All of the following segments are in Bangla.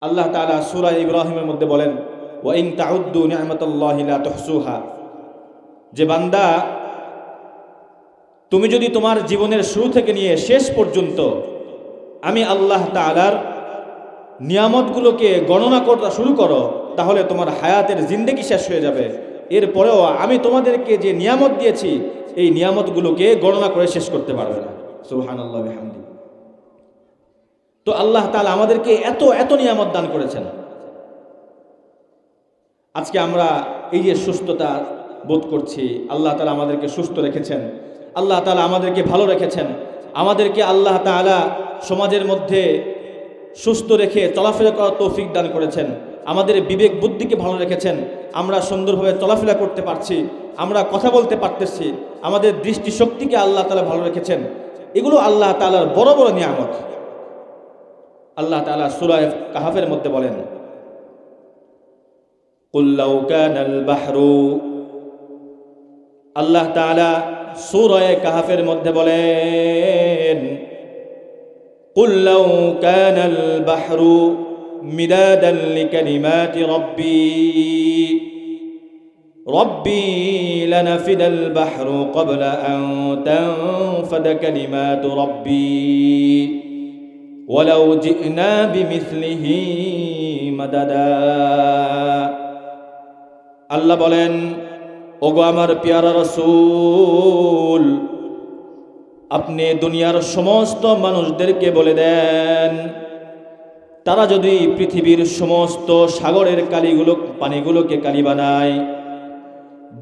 আল্লাহ তাআলা সূরা ইব্রাহিমের মধ্যে বলেন, ওয়া ইন তাউদ্দু নি'মাতাল্লাহি লা তুহসুহা, যে বান্দা তুমি যদি তোমার জীবনের শুরু থেকে নিয়ে শেষ পর্যন্ত আমি আল্লাহ তাআলার নিয়ামতগুলোকে গণনা করতে শুরু করো, তাহলে তোমার হায়াতের জিন্দেগি শেষ হয়ে যাবে। এরপরেও আমি তোমাদেরকে যে নিয়ামত দিয়েছি এই নিয়ামতগুলোকে গণনা করে শেষ করতে পারবে না। সুবহানাল্লাহ বিহামদি। তো আল্লাহ তাআলা আমাদেরকে এত এত নিয়ামত দান করেছেন। আজকে আমরা এই যে সুস্থতা বোধ করছি, আল্লাহ তাআলা আমাদেরকে সুস্থ রেখেছেন, আল্লাহ তাআলা আমাদেরকে ভালো রেখেছেন, আমাদেরকে আল্লাহ তাআলা সমাজের মধ্যে সুস্থ রেখে চলাফেরা করার তৌফিক দান করেছেন, আমাদের বিবেক বুদ্ধিকে ভালো রেখেছেন, আমরা সুন্দরভাবে চলাফেরা করতে পারছি, আমরা কথা বলতে পারতেছি, আমাদের দৃষ্টিশক্তিকে আল্লাহ তাআলা ভালো রেখেছেন। এগুলো আল্লাহ তাআলার বড় বড় নিয়ামত। আল্লাহ তাআলা সূরা কাহফের মধ্যে বলেন, কুল লাউ কানাল বাহরু, আল্লাহ তাআলা সূরা কাহফের মধ্যে বলেন, কুল লাউ কানাল বাহরু মিদাদান লিকালিমাতি রব্বি লানাফিদাল বাহরু ক্বাবলা আন তানফাদা কালিমাতু রব্বি ওয়ালাউ জি'না বিমিসলিহি মাদাদা। আল্লাহ বলেন, ওগো আমার পেয়ারা রাসূল, আপনি দুনিয়ার সমস্ত মানুষদেরকে বলে দেন, তারা যদি পৃথিবীর সমস্ত সাগরের পানিগুলোকে কালি বানায়,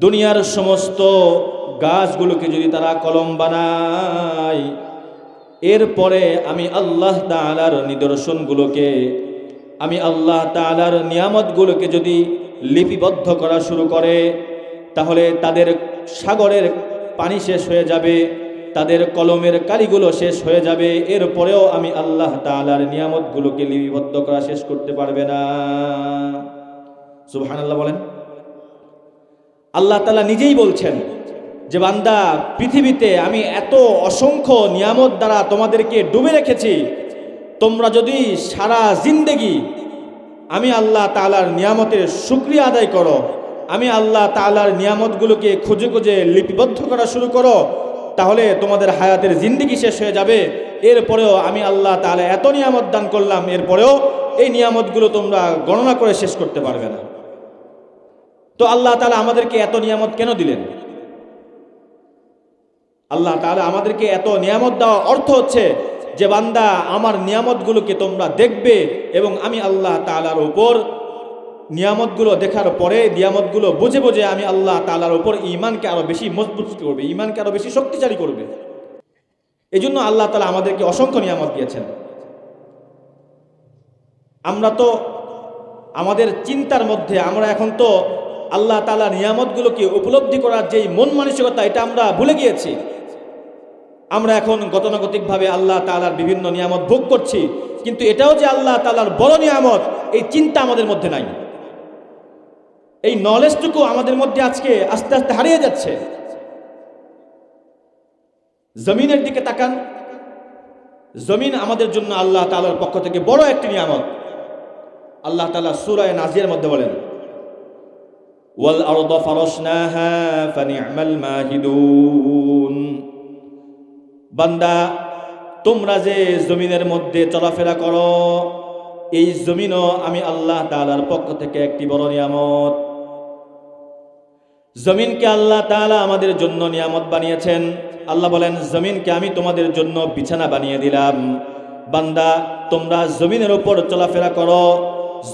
দুনিয়ার সমস্ত গাছগুলোকে যদি তারা কলম বানায়, এরপরে আমি আল্লাহ তাআলার নিদর্শনগুলোকে, আমি আল্লাহ তাআলার নিয়ামতগুলোকে যদি লিপিবদ্ধ করা শুরু করে, তাহলে তাদের সাগরের পানি শেষ হয়ে যাবে, তাদের কলমের কালিগুলো শেষ হয়ে যাবে, এরপরেও আমি আল্লাহ তাআলার নিয়ামতগুলোকে লিপিবদ্ধ করা শেষ করতে পারবে না। সুবহানাল্লাহ বলেন। আল্লাহ তাআলা নিজেই বলছেন যে বান্দা, পৃথিবীতে আমি এত অসংখ্য নিয়ামত দ্বারা তোমাদেরকে ডুবে রেখেছি, তোমরা যদি সারা জিন্দেগি আমি আল্লাহ তাআলার নিয়ামতের শুকরিয়া আদায় করো, আমি আল্লাহ তাআলার নিয়ামতগুলোকে খুঁজে খুঁজে লিপিবদ্ধ করা শুরু করো, তাহলে তোমাদের হায়াতের জিন্দেগি শেষ হয়ে যাবে। এরপরেও আমি আল্লাহ তাআলা এত নিয়ামত দান করলাম, এরপরেও এই নিয়ামতগুলো তোমরা গণনা করে শেষ করতে পারবে না। তো আল্লাহ তাআলা আমাদেরকে এত নিয়ামত কেন দিলেন? আল্লাহ তাআলা আমাদেরকে এত নিয়ামত দেওয়ার অর্থ হচ্ছে যে বান্দা, আমার নিয়ামতগুলোকে তোমরা দেখবে এবং আমি আল্লাহ তাআলার উপর নিয়ামতগুলো দেখার পরে নিয়ামতগুলো বুঝে বুঝে আমি আল্লাহ তাআলার উপর ঈমানকে আরো বেশি মজবুত করবে, ঈমানকে আরো বেশি শক্তিশালী করবে। এই জন্য আল্লাহ তাআলা আমাদেরকে অসংখ্য নিয়ামত দিয়েছেন। আমরা তো আমাদের চিন্তার মধ্যে আমরা এখন তো আল্লাহ তাআলার নিয়ামতগুলোকে উপলব্ধি করার যেই মন মানসিকতা, এটা আমরা ভুলে গিয়েছি। আমরা এখন গতানুগতিকভাবে আল্লাহ তাআলার বিভিন্ন নিয়ামত ভোগ করছি, কিন্তু এটাও যে আল্লাহ তাআলার বড় নিয়ামত, এই চিন্তা আমাদের মধ্যে নাই। এই নলেজটুকু আমাদের মধ্যে আজকে আস্তে আস্তে হারিয়ে যাচ্ছে। জমিনের দিকে তাকান, জমিন আমাদের জন্য আল্লাহ তাআলার পক্ষ থেকে বড় একটি নিয়ামত। আল্লাহ তাআলা সূরা নাজিয়ার মধ্যে বলেন, ওয়াল আরদা ফারাশনাহা ফানি'মাল মাহিদুন, বান্দা তোমরা যে জমিনের মধ্যে চলাফেরা করো, এই জমিনও আমি আল্লাহ তাআলার পক্ষ থেকে একটি বড় নিয়ামত। জমিনকে আল্লাহ তাআলা আমাদের জন্য নিয়ামত বানিয়েছেন। আল্লাহ বলেন, জমিনকে আমি তোমাদের জন্য বিছানা বানিয়ে দিলাম। বান্দা তোমরা জমিনের উপর চলাফেরা করো,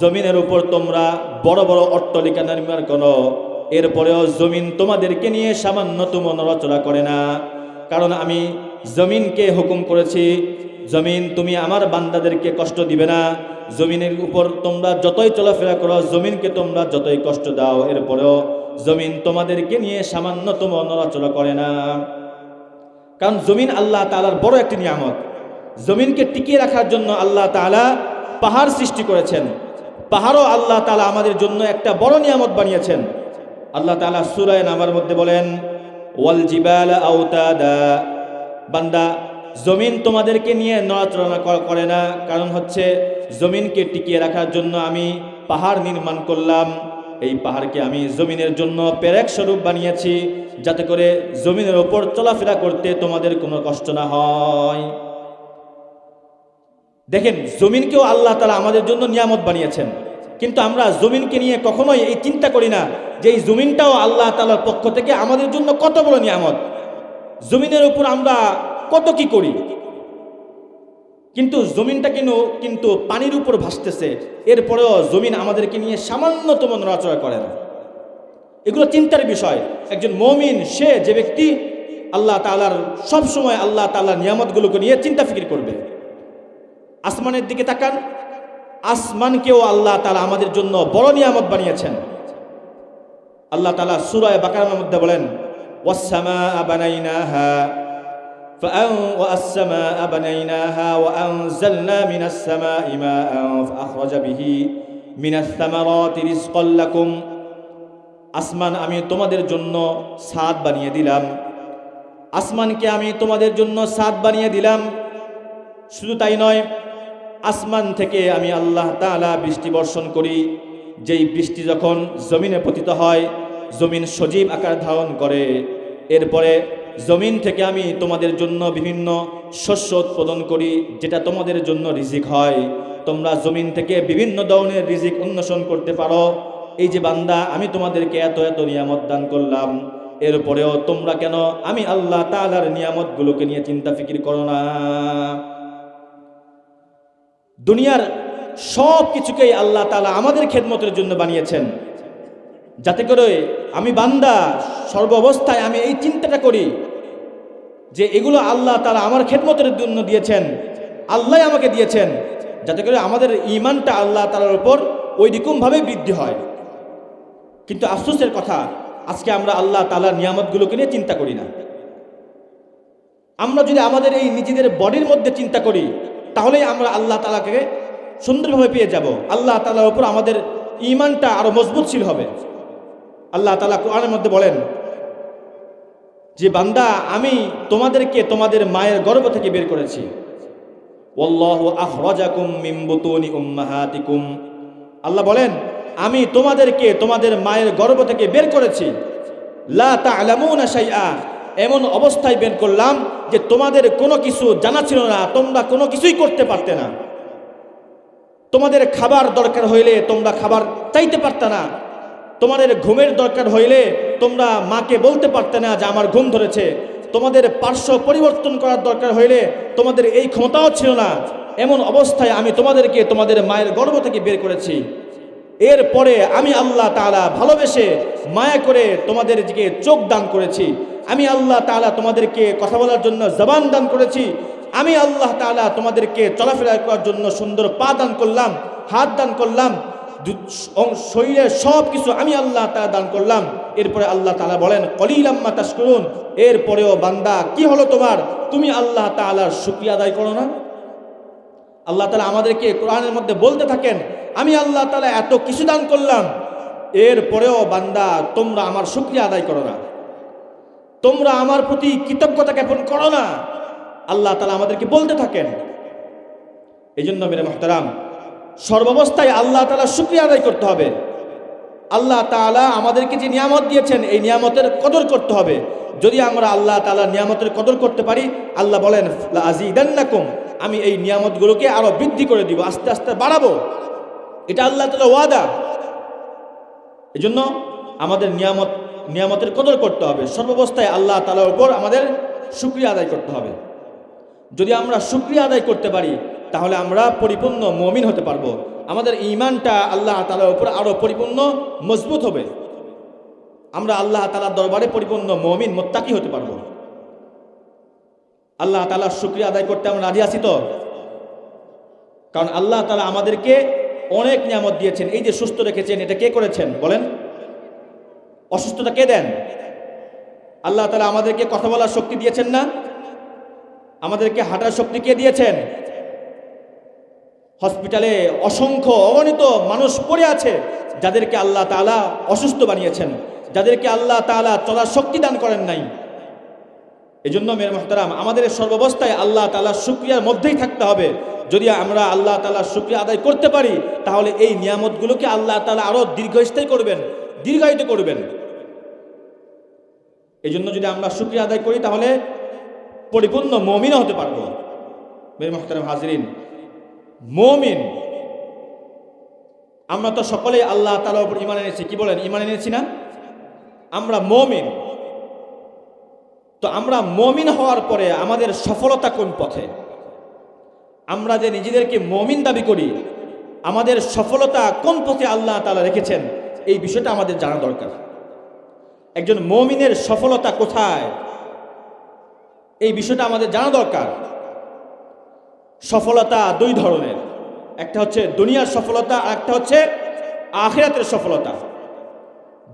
জমিনের উপর তোমরা বড় বড় অট্টালিকা নির্মাণ করো, এরপরেও জমিন তোমাদেরকে নিয়ে সামান্যতম নড়াচড়া করে না। কারণ আমি জমিনকে হুকুম করেছি, জমিন তুমি আমার বান্দাদেরকে কষ্ট দিবে না। জমিনের উপর তোমরা যতই চলাফেরা করো, জমিনকে তোমরা যতই কষ্ট দাও, এরপরেও জমিন তোমাদেরকে নিয়ে সামান্যতম নড়াচড়া করে না। কারণ জমিন আল্লাহ তাআলার বড় একটি নিয়ামত। জমিনকে টিকিয়ে রাখার জন্য আল্লাহ তাআলা পাহাড় সৃষ্টি করেছেন। পাহাড়ও আল্লাহ তাআলা আমাদের জন্য একটা বড় নিয়ামত বানিয়েছেন। আল্লাহ তাআলা সূরা নামার মধ্যে বলেন, ওয়াল জিবালা আওতাদা, বান্দা জমিন তোমাদেরকে নিয়ে নড়াচড়া করে না, কারণ হচ্ছে জমিনকে টিকিয়ে রাখার জন্য আমি পাহাড় নির্মাণ করলাম। এই পাহাড়কে আমি জমিনের জন্য পেরেক স্বরূপ বানিয়েছি, যাতে করে জমিনের ওপর চলাফেরা করতে তোমাদের কোনো কষ্ট না হয়। দেখেন, জমিনকেও আল্লাহ তাআলা আমাদের জন্য নিয়ামত বানিয়েছেন, কিন্তু আমরা জমিনকে নিয়ে কখনোই এই চিন্তা করি না যে এই জমিনটাও আল্লাহ তাআলার পক্ষ থেকে আমাদের জন্য কত বড় নিয়ামত। জমিনের উপর আমরা কত কি করি, কিন্তু জমিনটা কিন্তু পানির উপর ভাসতেছে, এরপরেও জমিন আমাদেরকে নিয়ে সামান্যতম নড়াচড়া করে না। এগুলো চিন্তার বিষয়। একজন মুমিন সে যে ব্যক্তি আল্লাহ তাআলার সবসময় আল্লাহ তাআলার নিয়ামতগুলোকে নিয়ে চিন্তা ফিকির করবে। আসমানের দিকে তাকান, আসমানকেও আল্লাহ তাআলা আমাদের জন্য বড় নিয়ামত বানিয়েছেন। আল্লাহ তাআলা সূরা বাকারার মধ্যে বলেন, ওয়াস-সামাআ বানাইনাহা وَالسَّمَاءَ بَنَيْنَاهَا وَأَنزَلْنَا مِنَ السَّمَاءِ مَاءً فَأَخْرَجَ بِهِ مِنَ الثَّمَرَاتِ رِزْقًا لَكُمْ। আসমান আমি তোমাদের জন্য ছাদ বানিয়ে দিলাম। আসমানকে আমি তোমাদের জন্য ছাদ বানিয়ে দিলাম। শুধু তাই নয়, আসমান থেকে আমি আল্লাহ তাআলা বৃষ্টি বর্ষণ করি। যেই বৃষ্টি যখন জমিনে পতিত হয়, জমিন সজীব আকার ধারণ করে। এরপরে জমিন থেকে আমি তোমাদের জন্য বিভিন্ন শস্য উৎপাদন করি, যেটা তোমাদের জন্য রিজিক হয়। তোমরা জমিন থেকে বিভিন্ন ধরনের রিজিক অন্বেষণ করতে পারো। এই যে বান্দা, আমি তোমাদেরকে এত এত নিয়ামত দান করলাম, এরপরেও তোমরা কেন আমি আল্লাহ তাআলার নিয়ামতগুলোকে নিয়ে চিন্তা ফিকির করো না? দুনিয়ার সব কিছুকেই আল্লাহ তাআলা আমাদের খেদমতের জন্য বানিয়েছেন, যাতে করে আমি বান্দা সর্ব অবস্থায় আমি এই চিন্তাটা করি যে এগুলো আল্লাহ তাআলা আমার খেদমতের জন্য দিয়েছেন, আল্লাহ আমাকে দিয়েছেন, যাতে করে আমাদের ঈমানটা আল্লাহ তাআলার উপর ওইরকমভাবে বৃদ্ধি হয়। কিন্তু আফসোসের কথা, আজকে আমরা আল্লাহ তাআলার নিয়ামতগুলোকে নিয়ে চিন্তা করি না। আমরা যদি আমাদের এই নিজেদের বডির মধ্যে চিন্তা করি, তাহলেই আমরা আল্লাহ তাআলাকে সুন্দরভাবে পেয়ে যাব। আল্লাহ তাআলার উপর আমাদের ঈমানটা আরো মজবুতশীল হবে। আল্লাহ তাআলা কোরআনের মধ্যে বলেন যে, বান্দা আমি তোমাদেরকে তোমাদের মায়ের গর্ভ থেকে বের করেছি। ওয়াল্লাহু আখরাজাকুম মিন বুতুনি উম্মাহাতিকুম। আল্লাহ বলেন, আমি তোমাদেরকে তোমাদের মায়ের গর্ভ থেকে বের করেছি। লা তা'লামুনা শাইআ, এমন অবস্থায় বের করলাম যে তোমাদের কোনো কিছু জানা ছিল না, তোমরা কোনো কিছুই করতে পারতে না। তোমাদের খাবার দরকার হইলে তোমরা খাবার চাইতে পারতে না। তোমাদের ঘুমের দরকার হইলে তোমরা মাকে বলতে পারতে না যে আমার ঘুম ধরেছে। তোমাদের পার্শ্ব পরিবর্তন করার দরকার হইলে তোমাদের এই ক্ষমতাও ছিল না। এমন অবস্থায় আমি তোমাদেরকে তোমাদের মায়ের গর্ভ থেকে বের করেছি। এরপরে আমি আল্লাহ তাআলা ভালোবেসে মায়া করে তোমাদের দিকে চোখ দান করেছি। আমি আল্লাহ তাআলা তোমাদেরকে কথা বলার জন্য জবান দান করেছি। আমি আল্লাহ তাআলা তোমাদেরকে চলাফেরা করার জন্য সুন্দর পা দান করলাম, হাত দান করলাম, শরীরের সব কিছু আমি আল্লাহ তাআলা দান করলাম। এরপরে আল্লাহ তাআলা বলেন, কলিলাম মা তাশকুরুন। এরপরেও বান্দা কি হলো তোমার, তুমি আল্লাহ তাআলার শুকরিয়া আদায় করো না? আল্লাহ তাআলা আমাদেরকে কোরআনের মধ্যে বলতে থাকেন, আমি আল্লাহ তাআলা এত কিছু দান করলাম, এরপরেও বান্দা তোমরা আমার শুকরিয়া আদায় করো না, তোমরা আমার প্রতি কৃতজ্ঞতা জ্ঞাপন করো না। আল্লাহ তাআলা আমাদেরকে বলতে থাকেন। এই জন্য মেরে মুহতারাম, সর্বাবস্থায় আল্লাহ তাআলার শুকরিয়া আদায় করতে হবে। আল্লাহ তাআলা আমাদেরকে যে নিয়ামত দিয়েছেন, এই নিয়ামতের কদর করতে হবে। যদি আমরা আল্লাহ তাআলার নিয়ামতের কদর করতে পারি, আল্লাহ বলেন লা আযীদান্নাকুম, আমি এই নিয়ামতগুলোকে আরো বৃদ্ধি করে দিব, আস্তে আস্তে বাড়াবো। এটা আল্লাহ তাআলার ওয়াদা। এজন্য আমাদের নিয়ামতের কদর করতে হবে। সর্বাবস্থায় আল্লাহ তাআলার উপর আমাদের শুকরিয়া আদায় করতে হবে। যদি আমরা শুকরিয়া আদায় করতে পারি, তাহলে আমরা পরিপূর্ণ মুমিন হতে পারবো। আমাদের ঈমানটা আল্লাহ তাআলার উপর আরো পরিপূর্ণ মজবুত হবে। আমরা আল্লাহ তাআলার দরবারে পরিপূর্ণ মুমিন মুত্তাকি হতে পারবো। আল্লাহ তাআলার শুকরিয়া আদায় করতে আমরা রাজি আছি তো? কারণ আল্লাহ তাআলা আমাদেরকে অনেক নিয়ামত দিয়েছেন। এই যে সুস্থ রেখেছেন, এটা কে করেছেন বলেন? অসুস্থতা কে দেন? আল্লাহ তাআলা আমাদেরকে কথা বলার শক্তি দিয়েছেন না? আমাদেরকে হাঁটার শক্তি কে দিয়েছেন? হসপিটালে অসংখ্য অগণিত মানুষ পড়ে আছে, যাদেরকে আল্লাহ তাআলা অসুস্থ বানিয়েছেন, যাদেরকে আল্লাহ তাআলা চলার শক্তি দান করেন নাই। এই জন্য মেরে মুহতারাম, আমাদের সর্বাবস্থায় আল্লাহ তাআলার শুকরিয়ার মধ্যেই থাকতে হবে। যদি আমরা আল্লাহ তাআলার শুকরিয়া আদায় করতে পারি, তাহলে এই নিয়ামতগুলোকে আল্লাহ তাআলা আরো দীর্ঘস্থায়ী করবেন, দীর্ঘায়িত করবেন। এই জন্য যদি আমরা শুকরিয়া আদায় করি, তাহলে পরিপূর্ণ মুমিন হতে পারবো। মেরে মুহতারাম হাজিরিন, মুমিন আমরা তো সকলেই আল্লাহ তাআলার উপর ঈমান এনেছি। কি বলেন, ঈমান এনেছি না? আমরা মুমিন। তো আমরা মুমিন হওয়ার পরে আমাদের সফলতা কোন পথে? আমরা যে নিজেদেরকে মুমিন দাবি করি, আমাদের সফলতা কোন পথে আল্লাহ তাআলা রেখেছেন, এই বিষয়টা আমাদের জানা দরকার। একজন মুমিনের সফলতা কোথায়, এই বিষয়টা আমাদের জানা দরকার। সফলতা দুই ধরনের, একটা হচ্ছে দুনিয়ার সফলতা, আর একটা হচ্ছে আখিরাতের সফলতা।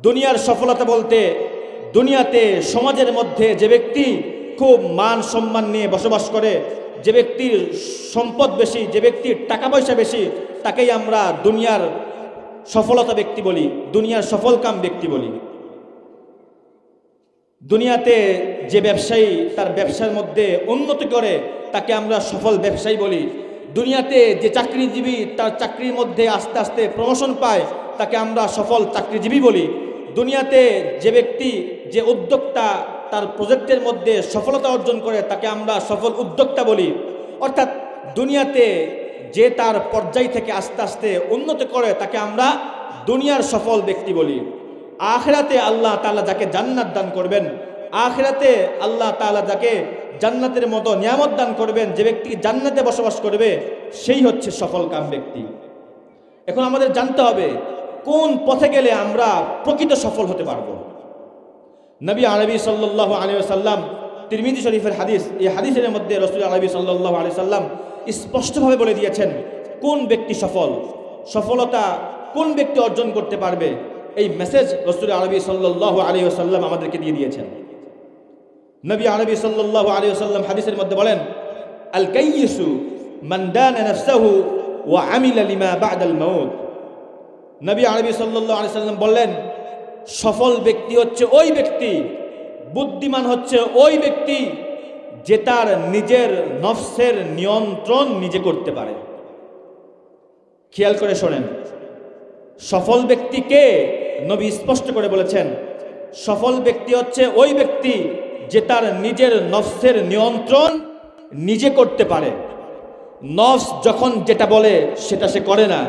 দুনিয়ার সফলতা বলতে, দুনিয়াতে সমাজের মধ্যে যে ব্যক্তি খুব মান সম্মান নিয়ে বসবাস করে, যে ব্যক্তির সম্পদ বেশি, যে ব্যক্তির টাকা পয়সা বেশি, তাকেই আমরা দুনিয়ার সফলতা ব্যক্তি বলি, দুনিয়ার সফলকাম ব্যক্তি বলি। দুনিয়াতে যে ব্যবসায়ী তার ব্যবসার মধ্যে উন্নতি করে, তাকে আমরা সফল ব্যবসায়ী বলি। দুনিয়াতে যে চাকরিজীবী তার চাকরির মধ্যে আস্তে আস্তে প্রমোশন পায়, তাকে আমরা সফল চাকরিজীবী বলি। দুনিয়াতে যে ব্যক্তি, যে উদ্যোক্তা তার প্রজেক্টের মধ্যে সফলতা অর্জন করে, তাকে আমরা সফল উদ্যোক্তা বলি। অর্থাৎ দুনিয়াতে যে তার পর্যায় থেকে আস্তে আস্তে উন্নতি করে, তাকে আমরা দুনিয়ার সফল ব্যক্তি বলি। আখিরাতে আল্লাহ তাআলা যাকে জান্নাত দান করবেন, আখিরাতে আল্লাহ তাআলা যাকে জান্নাতের মতো নিয়ামত দান করবেন, যে ব্যক্তি জান্নাতে বসবাস করবে, সেই হচ্ছে সফলকাম ব্যক্তি। এখন আমাদের জানতে হবে কোন পথে গেলে আমরা প্রকৃত সফল হতে পারবো। নবী আরবি সাল্লাল্লাহু আলাইহি ওয়াসাল্লাম, তিরমিজি শরীফের হাদিস, এই হাদিসের মধ্যে রাসূল আরবি সাল্লাল্লাহু আলাইহি ওয়াসাল্লাম স্পষ্টভাবে বলে দিয়েছেন কোন ব্যক্তি সফল, সফলতা কোন ব্যক্তি অর্জন করতে পারবে। এই মেসেজ রাসূল আরবি সাল্লাল্লাহু আলাইহি ওয়াসাল্লাম আমাদেরকে দিয়ে দিয়েছেন। নবী আরবি সাল্লাল্লাহু আলাইহি ওয়াসাল্লাম হাদিসের মধ্যে বলেন, আল কাইয়িসু মান দানা নাফসাহু ওয়া আমিলা লিমা বা'দাল মাউত। নবী আরবি সাল্লাল্লাহু আলাইহি ওয়াসাল্লাম বললেন, সফল ব্যক্তি হচ্ছে ওই ব্যক্তি, বুদ্ধিমান হচ্ছে ওই ব্যক্তি যে তার নিজের নফসের নিয়ন্ত্রণ নিজে করতে পারে। খেয়াল করে শোনেন, সফল ব্যক্তি কে? নবী স্পষ্ট করে বলেছেন, সফল ব্যক্তি হচ্ছে ওই ব্যক্তি যে তার নিজের নফসের নিয়ন্ত্রণ নিজে করতে পারে। নফস যখন যেটা বলে সেটা সে করে না।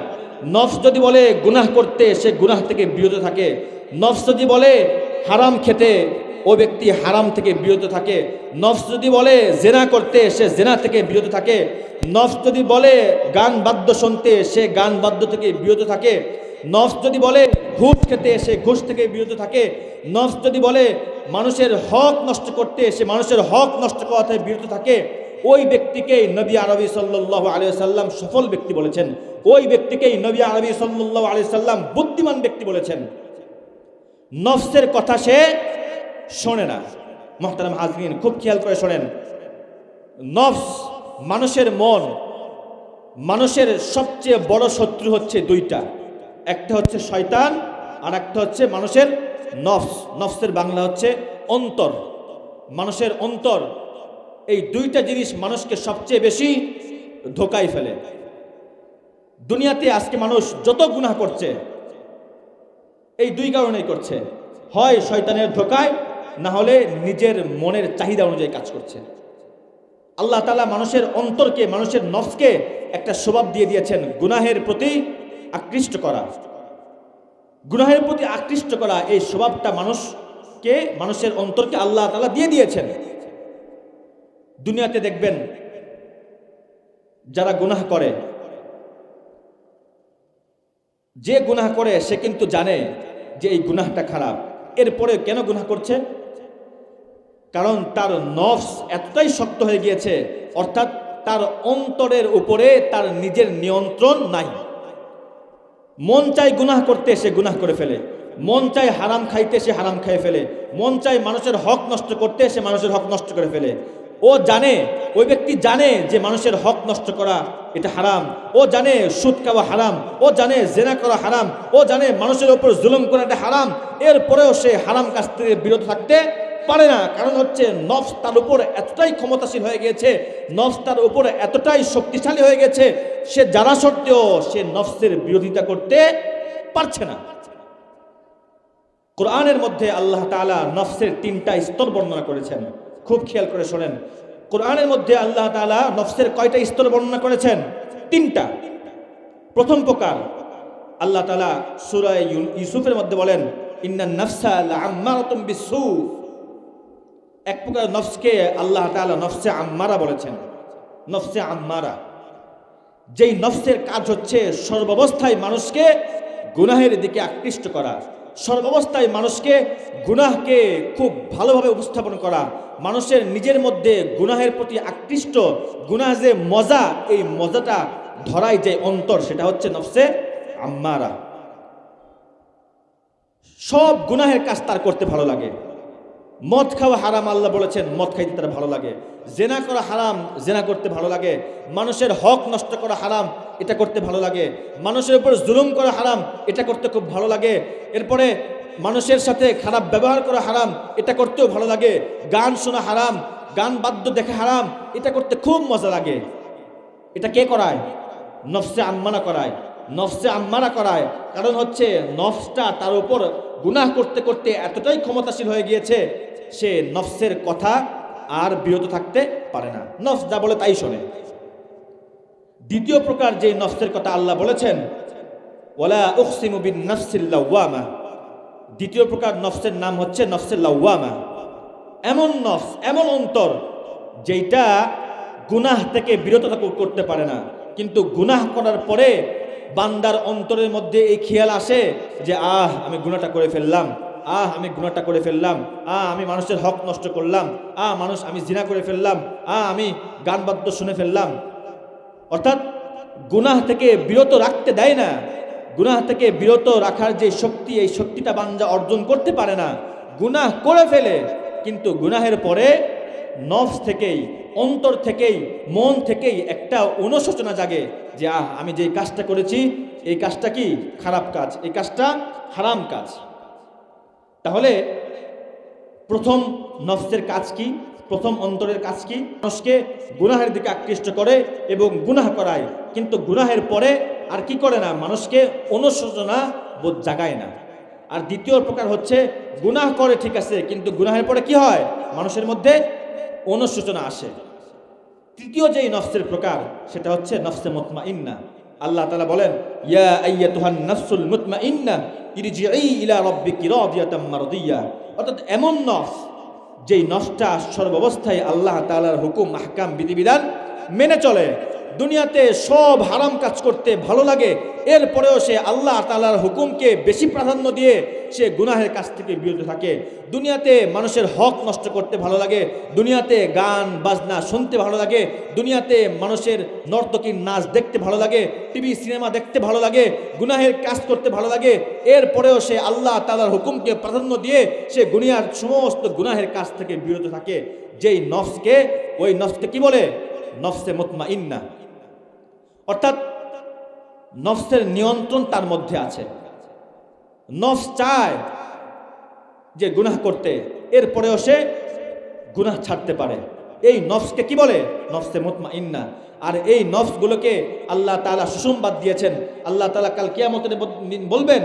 নফস যদি বলে গুনাহ করতে, সে গুনাহ থেকে বিরত থাকে। নফস যদি বলে হারাম খেতে, ও ব্যক্তি হারাম থেকে বিরত থাকে। নফস যদি বলে জেনা করতে, সে জেনা থেকে বিরত থাকে। নফস যদি বলে গান বাদ্য শুনতে, সে গান বাদ্য থেকে বিরত থাকে। নফস যদি বলে ঘুষ খেতে, সে ঘুষ থেকে বিরত থাকে। নফস যদি বলে মানুষের হক নষ্ট করতে, সে মানুষের হক নষ্ট করা থেকে বিরত থাকে। ওই ব্যক্তিকেই নবী আরবি সাল্লাল্লাহু আলাইহি ওয়াসাল্লাম সফল ব্যক্তি বলেছেন। ওই ব্যক্তিকেই নবী আরবি সাল্লাল্লাহু আলাইহি ওয়াসাল্লাম বুদ্ধিমান ব্যক্তি বলেছেন। নফসের কথা সে শোনে না। মুহতারাম হাজরিন, খুব খেয়াল করে শোনেন, নফস, মানুষের মন, মানুষের সবচেয়ে বড় শত্রু হচ্ছে দুইটা। একটা হচ্ছে শয়তান, আর একটা হচ্ছে মানুষের নফস। নফসের বাংলা হচ্ছে অন্তর, মানুষের অন্তর। এই দুইটা জিনিস মানুষকে সবচেয়ে বেশি ধোকায় ফেলে। দুনিয়াতে আজকে মানুষ যত গুনাহ করছে, এই দুই কারণেই করছে। হয় শয়তানের ধোকায়, না হলে নিজের মনের চাহিদা অনুযায়ী কাজ করছে। আল্লাহ তাআলা মানুষের অন্তরকে, মানুষের নফসকে একটা স্বভাব দিয়ে দিয়েছেন, গুনাহের প্রতি আকৃষ্ট করা। গুনাহের প্রতি আকৃষ্ট করা, এই স্বভাবটা মানুষকে, মানুষের অন্তরকে আল্লাহ তাআলা দিয়ে দিয়েছেন। দুনিয়াতে দেখবেন যারা গুনাহ করে, যে গুনাহ করে সে কিন্তু জানে যে এই গুনাহটা খারাপ, এরপরে কেন গুনাহ করছে? কারণ তার নফস এতটাই শক্ত হয়ে গিয়েছে, অর্থাৎ তার অন্তরের উপরে তার নিজের নিয়ন্ত্রণ নাই। মন চায় গুনাহ করতে, সে গুনাহ করে ফেলে। মন চায় হারাম খাইতে, সে হারাম খেয়ে ফেলে। মন চায় মানুষের হক নষ্ট করতে, সে মানুষের হক নষ্ট করে ফেলে। ও জানে, ওই ব্যক্তি জানে যে মানুষের হক নষ্ট করা এটা হারাম। ও জানে সুদ খাওয়া হারাম। ও জানে জেনা করা হারাম। ও জানে মানুষের উপর জুলুম করা এটা হারাম। এরপরেও সে হারাম কাজ থেকে বিরত থাকতে পারে না। কারণ হচ্ছে নফস তার উপর এতটাই ক্ষমতাশীল হয়ে গেছে, নফস তার উপর এতটাই শক্তিশালী হয়ে গেছে, সে জানা সত্ত্বেও সে নফসের বিরোধিতা করতে পারছে না। কোরআনের মধ্যে আল্লাহ তাআলা নফসের 3টা স্তর বর্ণনা করেছেন। খুব খেয়াল করে শোনেন, কোরআনের মধ্যে আল্লাহ তাআলা নফসের কয়টা স্তর বর্ণনা করেছেন? 3টা। প্রথম প্রকার আল্লাহ তাআলা সূরা ইউসুফের মধ্যে বলেন, ইন্নান নাফসা লাআম্মারাতুম বিসসু। এক প্রকার নফসকে আল্লাহ তাআলা নফসে আম্মারা বলেছেন। নফসে আম্মারা, যেই নফসের কাজ হচ্ছে সর্বাবস্থায় মানুষকে গুনাহের দিকে আকৃষ্ট করা, সর্বাবস্থায় মানুষকে গুনাহকে খুব ভালোভাবে উপস্থাপন করা, মানুষের নিজের মধ্যে গুনাহের প্রতি আকৃষ্ট, গুনাহ যে মজা, এই মজাটা ধরাই যে অন্তর, সেটা হচ্ছে নফসে আম্মারা। সব গুনাহের কাজ তার করতে ভালো লাগে। মদ খাওয়া হারাম, আল্লাহ বলেছেন মদ খাইতে তার ভালো লাগে। জেনা করা হারাম, জেনা করতে ভালো লাগে। মানুষের হক নষ্ট করা হারাম, এটা করতে ভালো লাগে। মানুষের উপর জুলুম করা হারাম, এটা করতে খুব ভালো লাগে। এরপরে মানুষের সাথে খারাপ ব্যবহার করা হারাম, এটা করতেও ভালো লাগে। গান শোনা হারাম, গান বাদ্য দেখা হারাম, এটা করতে খুব মজা লাগে। এটা কে করায়? নফসে আম্মারা করায়। নফসে আম্মারা করায় কারণ হচ্ছে নফসটা তার উপর গুনাহ করতে করতে এতটাই ক্ষমতাশীল হয়ে গিয়েছে, সে নফসের কথা আর বিরত থাকতে পারে না। নফস যা বলে তাই শোনে। দ্বিতীয় প্রকার যে নফসের কথা আল্লাহ বলেছেন, ওয়ালা উকসিমু বিন নাফসিল লাওয়ামা। দ্বিতীয় প্রকার নফসের নাম হচ্ছে নফসে লাওয়ামা। এমন নফস, এমন অন্তর যেটা গুনাহ থেকে বিরত করতে পারে না, কিন্তু গুনাহ করার পরে বান্দার অন্তরের মধ্যে এই খেয়াল আসে যে আমি গুনাহটা করে ফেললাম, আমি গুনাহটা করে ফেললাম, আমি মানুষের হক নষ্ট করলাম, আমি জিনা করে ফেললাম, আমি গান বাদ্য শুনে ফেললাম। অর্থাৎ গুনাহ থেকে বিরত রাখতে দেয় না। গুনাহ থেকে বিরত রাখার যে শক্তি, এই শক্তিটা বান্দা অর্জন করতে পারে না। গুনাহ করে ফেলে, কিন্তু গুনাহের পরে নফস থেকেই, অন্তর থেকেই, মন থেকেই একটা অনুশোচনা জাগে যে আমি যে কাজটা করেছি, এই কাজটা কি খারাপ কাজ, এই কাজটা হারাম কাজ। তাহলে প্রথম নফসের কাজ কি? প্রথম অন্তরের কাজ কি? মানুষকে গুনাহের দিকে আকৃষ্ট করে এবং গুনাহ করায়, কিন্তু গুনাহের পরে আর কি করে না? মানুষকে অনুশোচনা বোধ জাগায় না। আর দ্বিতীয় প্রকার হচ্ছে গুনাহ করে ঠিক আছে, কিন্তু গুনাহের পরে কি হয়? মানুষের মধ্যে অনুশোচনা আসে। তৃতীয় যেই নফসের প্রকার, সেটা হচ্ছে নফসে মুতমাইন্না। আল্লাহ তাআলা বলেন, ইয়া আইয়াতুহান নাফসুল মুতমাইন্না ইরজিই ইলা রাব্বিকি রাদিয়াতাম মারদিয়া। অর্থাৎ এমন নফস, যেই নফসটা সর্বাবস্থায় আল্লাহ তাআলার হুকুম, আহকাম, বিধিবিধান মেনে চলে। দুনিয়াতে সব হারাম কাজ করতে ভালো লাগে, এরপরেও সে আল্লাহ তাআলার হুকুমকে বেশি প্রাধান্য দিয়ে সে গুনাহের কাছ থেকে বিরত থাকে। দুনিয়াতে মানুষের হক নষ্ট করতে ভালো লাগে, দুনিয়াতে গান বাজনা শুনতে ভালো লাগে, দুনিয়াতে মানুষের নর্তকীর নাচ দেখতে ভালো লাগে, টিভি সিনেমা দেখতে ভালো লাগে, গুনাহের কাজ করতে ভালো লাগে। এরপরেও সে আল্লাহ তাআলার হুকুমকে প্রাধান্য দিয়ে সে দুনিয়ার সমস্ত গুনাহের কাছ থেকে বিরত থাকে। যেই নফসকে, ওই নফসকে কি বলে? নফসে মুতমাইন্না। অর্থাৎ নফসের নিয়ন্ত্রণ তার মধ্যে আছে। নফস চায় যে গুনাহ করতে, এরপরেও সে গুনাহ ছাড়তে পারে। এই নফসকে কি বলে? নফসে মুতমাইন্না। আর এই নফসগুলোকে আল্লাহ তাআলা সুসংবাদ দিয়েছেন। আল্লাহ তাআলা কাল কিয়ামতের দিন বলবেন,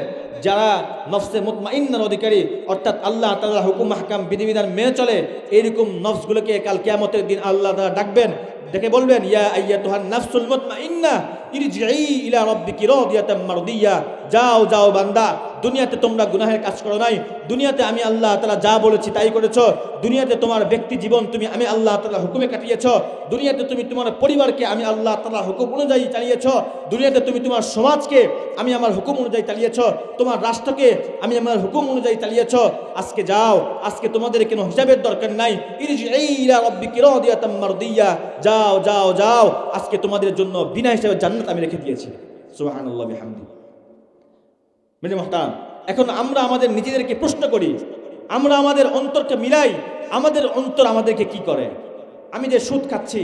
যারা নফসে মুতমাইন্নার অধিকারী, অর্থাৎ আল্লাহ তাআলার হুকুম আহকাম বিধিবিধান মেনে চলে, এইরকম নফসগুলোকে কাল কিয়ামতের দিন আল্লাহ তাআলা ডাকবেন, ডেকে বলবেন, ইয়া আইয়াতুহান নাফসুল মুতমাইন্না ইরজিই ইলা রাব্বিকি রাদিয়াতাম মারদিয়া। যাও যাও বান্দা, দুনিয়াতে তোমরা গুনাহের কাজ করো নাই, দুনিয়াতে আমি আল্লাহ তাআলা যা বলেছি তাই করেছো, দুনিয়াতে তোমার ব্যক্তি জীবন তুমি আমি আল্লাহ তাআলার হুকুমে কাটিয়েছো, দুনিয়াতে তুমি তোমার পরিবারকে আমি আল্লাহ তাআলার হুকুম অনুযায়ী চালিয়েছো, দুনিয়াতে তুমি তোমার সমাজকে আমি আমার হুকুম অনুযায়ী চালিয়েছো, তোমার রাষ্ট্রকে আমি আমার হুকুম অনুযায়ী চালিয়েছো। আজকে যাও, আজকে তোমাদের কোনো হিসাবের দরকার নাই। ইরজিই ইলা রাব্বিকি রাদিয়াতাম মারদিয়া। যাও যাও যাও, আজকে তোমাদের জন্য বিনা হিসাবে জান্নাত আমি রেখে দিয়েছি। সুবহানাল্লাহ বিহামদি। মেরে মুহতারাম, এখন আমরা আমাদের নিজেদেরকে প্রশ্ন করি, আমরা আমাদের অন্তরকে মিলাই, আমাদের অন্তর আমাদেরকে কি করে? আমি যে সুদ খাচ্ছি,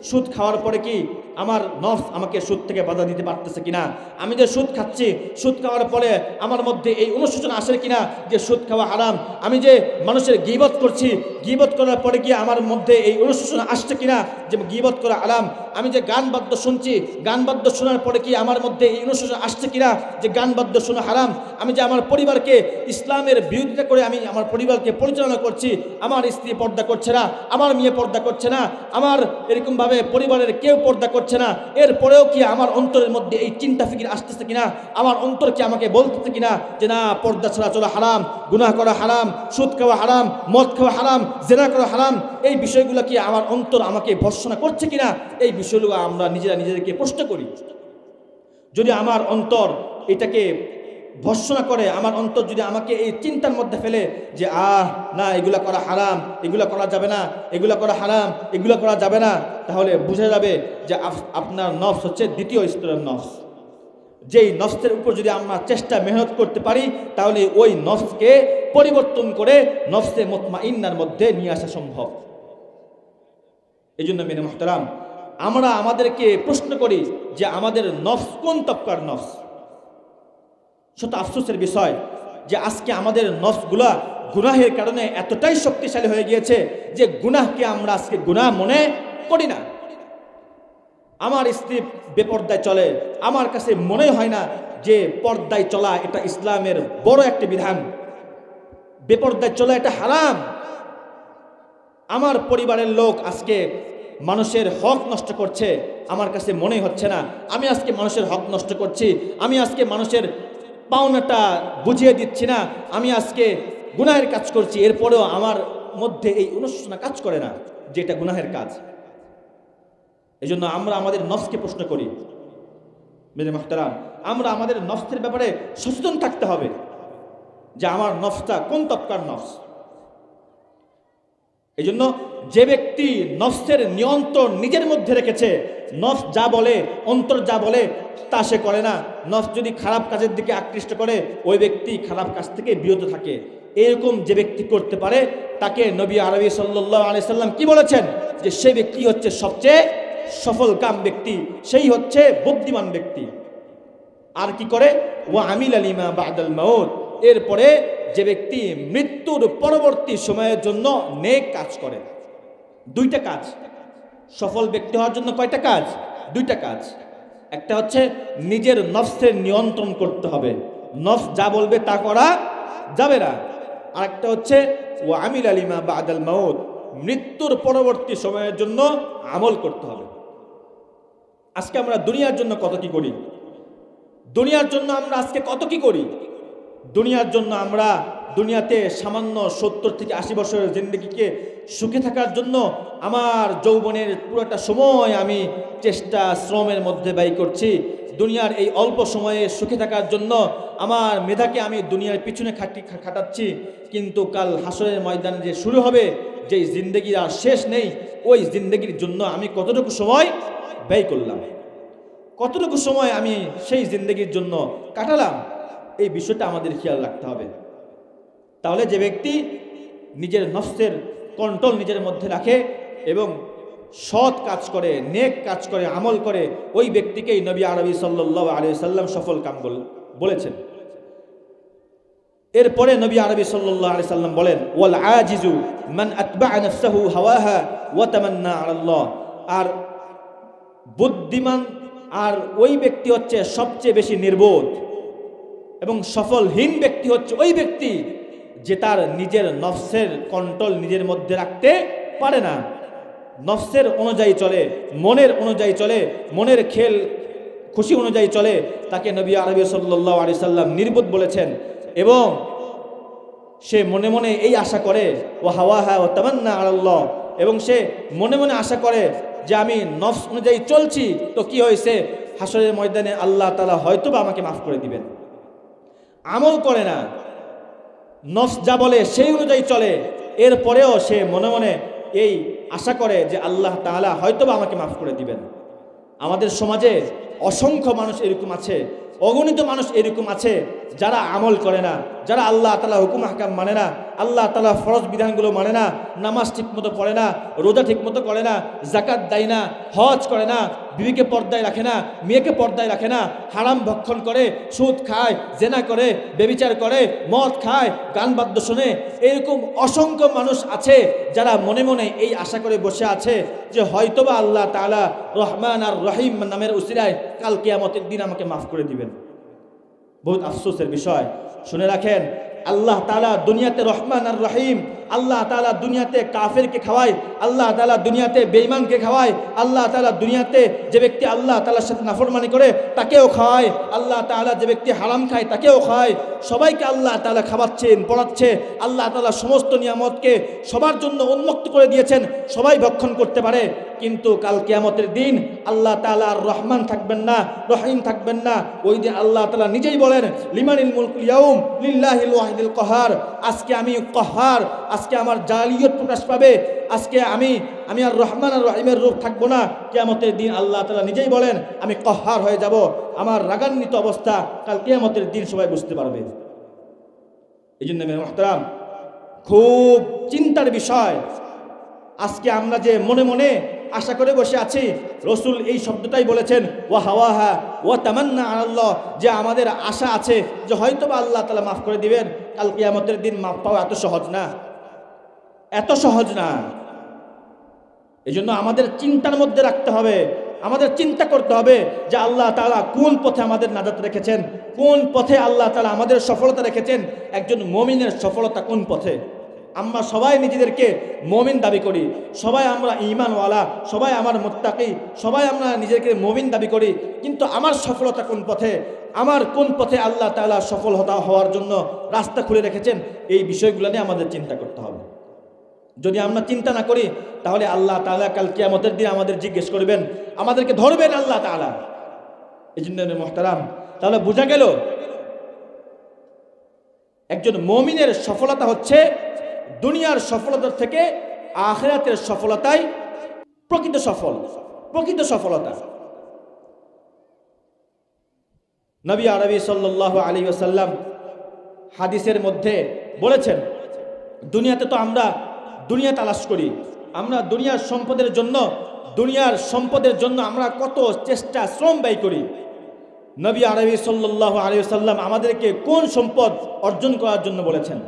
সুদ খাওয়ার পরে কি আমার নফস আমাকে সুদ থেকে বাধা দিতে পারতেছে কিনা? আমি যে সুদ খাচ্ছি, সুদ খাওয়ার পরে আমার মধ্যে এই অনুশোচনা আসে কিনা যে সুদ খাওয়া হারাম? আমি যে মানুষের গীবত করছি, গীবত করার পরে কি আমার মধ্যে এই অনুশোচনা আসছে কিনা যে গীবত করা হারাম? আমি যে গান বাদ্য শুনছি, গান বাদ্য শোনার পরে কি আমার মধ্যে এই অনুশোচনা আসছে কিনা যে গান বাদ্য শোনা হারাম? আমি যে আমার পরিবারকে ইসলামের বিরোধিতা করে আমি আমার পরিবারকে পরিচালনা করছি, আমার স্ত্রী পর্দা করছে না, আমার মেয়ে পর্দা করছে না, আমার এরকমভাবে পরিবারের কেউ পর্দা করছে না, এরপরেও কি আমার অন্তরের মধ্যে এই চিন্তা ফিকির আসতেছে কিনা? আমার অন্তর কি আমাকে বলতেছে কিনা যে না, পর্দা ছাড়া চলা হারাম, গুনাহ করা হারাম, সুদ খাওয়া হারাম, মদ খাওয়া হারাম, জেনা করা হারাম? এই বিষয়গুলো কি আমার অন্তর আমাকে ভর্ৎসনা করছে কিনা? এই বিষয়গুলো আমরা নিজেরা নিজেদেরকে প্রশ্ন করি। যদি আমার অন্তর এটাকে ভর্ৎসনা করে, আমার অন্তর যদি আমাকে এই চিন্তার মধ্যে ফেলে যে না, এগুলা করা হারাম, এগুলা করা যাবে না, এগুলা করা হারাম, এগুলা করা যাবে না, তাহলে বুঝা যাবে যে আপনার নফস হচ্ছে দ্বিতীয় স্তরের নফস। যেই নফসের উপর যদি আমরা চেষ্টা মেহনত করতে পারি, তাহলে ওই নফসকে পরিবর্তন করে নফসে মুতমাইন্নার মধ্যে নিয়ে আসা সম্ভব। এই জন্য মেনে মুহতারাম, আমরা আমাদেরকে প্রশ্ন করি যে আমাদের নফস কোন তবকার নফস। শত আফসোসের বিষয় যে আজকে আমাদের নফসগুলা গুনাহের কারণে এতটাই শক্তিশালী হয়ে গিয়েছে যে গুনাহকে আমরা আজকে গুনাহ মনে করি না। আমার স্ত্রী বেপর্দায় চলে, আমার কাছে মনে হয় না যে পর্দায় চলা এটা ইসলামের বড় একটা বিধান, বেপর্দায় চলা এটা হারাম। আমার পরিবারের লোক আজকে মানুষের হক নষ্ট করছে, আমার কাছে মনে হচ্ছে না আমি আজকে মানুষের হক নষ্ট করছি, আমি আজকে মানুষের পাওনাটা বুঝিয়ে দিচ্ছি না, আমি আজকে গুনাহের কাজ করছি, এরপরেও আমার মধ্যে এই অনুশোচনা কাজ করে না যে এটা গুনাহের কাজ। এই জন্য আমরা আমাদের নফসকে প্রশ্ন করি। মেরে মুহতারাম, আমরা আমাদের নফসের ব্যাপারে সচেতন থাকতে হবে যে আমার নফসটা কোন তবকার নফস। এই জন্য যে ব্যক্তি নফসের নিয়ন্ত্রণ নিজের মধ্যে রেখেছে, নফস যা বলে, অন্তর যা বলে তা সে করে না। নফস যদি খারাপ কাজের দিকে আকৃষ্ট করে, ওই ব্যক্তি খারাপ কাজ থেকে বিরত থাকে। এরকম যে ব্যক্তি করতে পারে তাকে নবী আরবি সাল্লাল্লাহু আলাইহি সাল্লাম কি বলেছেন? যে সেই ব্যক্তি হচ্ছে সবচেয়ে সফল কাম ব্যক্তি, সেই হচ্ছে বুদ্ধিমান ব্যক্তি। আর কি করে? ওয়া আমিল লিমা বাদাল মাউত, এরপরে যে ব্যক্তি মৃত্যুর পরবর্তী সময়ের জন্য নেক কাজ করে। দুইটা কাজ। সফল ব্যক্তি হওয়ার জন্য কয়টা কাজ? দুইটা কাজ। একটা হচ্ছে নিজের নফসের নিয়ন্ত্রণ করতে হবে, নফস যা বলবে তা করা যাবে না। আর একটা হচ্ছে ওয়া আমিল লিমা বাদাল মাউত, মৃত্যুর পরবর্তী সময়ের জন্য আমল করতে হবে। আজকে আমরা দুনিয়ার জন্য কত কি করি, দুনিয়ার জন্য আমরা আজকে কত কি করি। দুনিয়ার জন্য আমরা দুনিয়াতে সামান্য 70 থেকে 80 বছরের জিন্দেগিকে সুখে থাকার জন্য আমার যৌবনের পুরোটা সময় আমি চেষ্টা শ্রমের মধ্যে ব্যয় করছি। দুনিয়ার এই অল্প সময়ে সুখে থাকার জন্য আমার মেধাকে আমি দুনিয়ার পিছনে খাটাচ্ছি, কিন্তু কাল হাসরের ময়দান যে শুরু হবে, যেই জিন্দেগির আর শেষ নেই, ওই জিন্দেগির জন্য আমি কতটুকু সময় ব্যয় করলাম, কতটুকু সময় আমি সেই জিন্দেগির জন্য কাটালাম, এই বিষয়টা আমাদের খেয়াল রাখতে হবে। তাহলে যে ব্যক্তি নিজের নফসের কন্ট্রোল নিজের মধ্যে রাখে এবং সৎ কাজ করে, নেক কাজ করে, আমল করে, ওই ব্যক্তিকেই নবী আরবি সাল্লাল্লাহু আলাইহি সাল্লাম সফল কাম বলেছেন। এরপরে নবী আরবি সাল্লাল্লাহু আলাইহি সাল্লাম বলেন, ওয়াল আজিজু মান আতবা'a নাফসাহু হাওয়াহা ওয়া তামান্না আলাল্লাহ, আর বুদ্ধিমান আর ওই ব্যক্তি হচ্ছে সবচেয়ে বেশি নির্বোধ, এবং সফলহীন ব্যক্তি হচ্ছে ওই ব্যক্তি যে তার নিজের নফসের কন্ট্রোল নিজের মধ্যে রাখতে পারে না, নফসের অনুযায়ী চলে, মনের অনুযায়ী চলে, মনের খেল খুশি অনুযায়ী চলে। তাকে নবী আরবি সাল্লাল্লাহু আলাইহি সাল্লাম নির্বোধ বলেছেন। এবং সে মনে মনে এই আশা করে, ও হাওয়াহা ও তামান্না আলাল্লাহ, এবং সে মনে মনে আশা করে যে আমি নফস অনুযায়ী চলছি, তো কি হয়েছে, হাসরের ময়দানে আল্লাহ তাআলা হয়তোবা আমাকে মাফ করে দিবেন। আমল করে না, নফস যা বলে সেই অনুযায়ী চলে, এরপরেও সে মনে মনে এই আশা করে যে আল্লাহ তাআলা হয়তোবা আমাকে মাফ করে দিবেন। আমাদের সমাজে অসংখ্য মানুষ এরকম আছে, অগণিত মানুষ এরকম আছে যারা আমল করে না, যারা আল্লাহ তাআলা হুকুম আহকাম মানে না, আল্লাহ তাআলা ফরজ বিধানগুলো মানে না, নামাজ ঠিকমতো পড়ে না, রোজা ঠিকমতো করে না, যাকাত দেয় না, হজ করে না, বিবিকে পর্দায় রাখে না, মেয়েকে পর্দায় রাখে না, হারাম ভক্ষণ করে, সুদ খায়, জেনা করে, ব্যভিচার করে, মদ খায়, গান বাদ্য শোনে, এরকম অসংখ্য মানুষ আছে যারা মনে মনে এই আশা করে বসে আছে যে হয়তোবা আল্লাহ তাআলা রহমান আর রহিম নামের উসিলায় কাল কিয়ামতের দিন আমাকে মাফ করে দিবেন। বহুত আফসোসের বিষয়, শুনে রাখেন, আল্লাহ তাআলা দুনিয়াতে রহমান আর রহিম, আল্লাহ তাআলা দুনিয়াতে কাফেরকে খাওয়ায়, আল্লাহ তাআলা দুনিয়াতে বেঈমানকে খাওয়ায়, আল্লাহ তাআলা দুনিয়াতে যে ব্যক্তি আল্লাহ তাআলার সাথে নাফরমানি করে তাকেও খাওয়ায়, আল্লাহ তাআলা যে ব্যক্তি হারাম খায় তাকেও খাওয়ায়, সবাইকে আল্লাহ তাআলা খাওয়াচ্ছেন, পড়াচ্ছে। আল্লাহ তাআলা সমস্ত নিয়ামতকে সবার জন্য উন্মুক্ত করে দিয়েছেন, সবাই ভক্ষণ করতে পারে। কিন্তু কাল কিয়ামতের দিন আল্লাহ তাআলা আর রহমান থাকবেন না, রহিম থাকবেন না। ওই দিন আল্লাহ তাআলা নিজেই বলেন, লিমানিল মুলকুল ইয়াউম লিল্লাহিল ওয়াহিদিল কাহার। আজকে আমি কাহার, আজকে আমার জালিয়ত প্রকাশ পাবে, আজকে আমি আর রহমান আর রহিমের রূপ থাকবো না। কিয়ামতের দিন আল্লাহ তাআলা নিজেই বলেন, আমি কাহার হয়ে যাব। আমার রাগান্বিত অবস্থা কাল কিয়ামতের দিন সবাই বুঝতে পারবে। এই জন্য মেরে মুহতারাম, খুব চিন্তার বিষয়। আজকে আমরা যে মনে মনে আশা করে বসে আছি, রসুল এই শব্দটাই বলেছেন, ওয়া হাওয়াহা ওয়া তামান্না আলাল্লাহ, যে আমাদের আশা আছে যে হয়তোবা আল্লাহ তাআলা মাফ করে দিবেন। কাল কিয়ামতের দিন মাফ পাওয়া এত সহজ না, এত সহজ না। এই জন্য আমাদের চিন্তার মধ্যে রাখতে হবে, আমাদের চিন্তা করতে হবে যে আল্লাহ তাআলা কোন পথে আমাদের নাজাত রেখেছেন, কোন পথে আল্লাহ তাআলা আমাদের সফলতা রেখেছেন। একজন মুমিনের সফলতা কোন পথে? আমরা সবাই নিজেদেরকে মুমিন দাবি করি, সবাই আমরা ঈমানওয়ালা, সবাই আমার মুত্তাকি, সবাই আমরা নিজেকে মুমিন দাবি করি, কিন্তু আমার সফলতা কোন পথে, আমার কোন পথে আল্লাহ তাআলা সফল হওয়ার জন্য রাস্তা খুলে রেখেছেন, এই বিষয়গুলো নিয়ে আমাদের চিন্তা করতে হবে। যদি আমরা চিন্তা না করি তাহলে আল্লাহ তাআলা কাল কিয়ামতের দিন আমাদের জিজ্ঞেস করবেন, আমাদেরকে ধরবেন আল্লাহ তাআলা। এই জন্য মুহতারাম, তাহলে বোঝা গেল একজন মুমিনের সফলতা হচ্ছে দুনিয়ার সফলতার থেকে আখিরাতের সফলতাই প্রকৃত সফলতা। নবী আরবি সাল্লাল্লাহু আলাইহি ওয়াসাল্লাম হাদিসের মধ্যে বলেছেন, দুনিয়াতে তো আমরা দুনিয়া তালাশ করি, আমরা দুনিয়ার সম্পদের জন্য আমরা কত চেষ্টা শ্রম ব্যয় করি। নবী আরবি সাল্লাল্লাহু আলাইহি ওয়াসাল্লাম আমাদেরকে কোন সম্পদ অর্জন করার জন্য বলেছেন?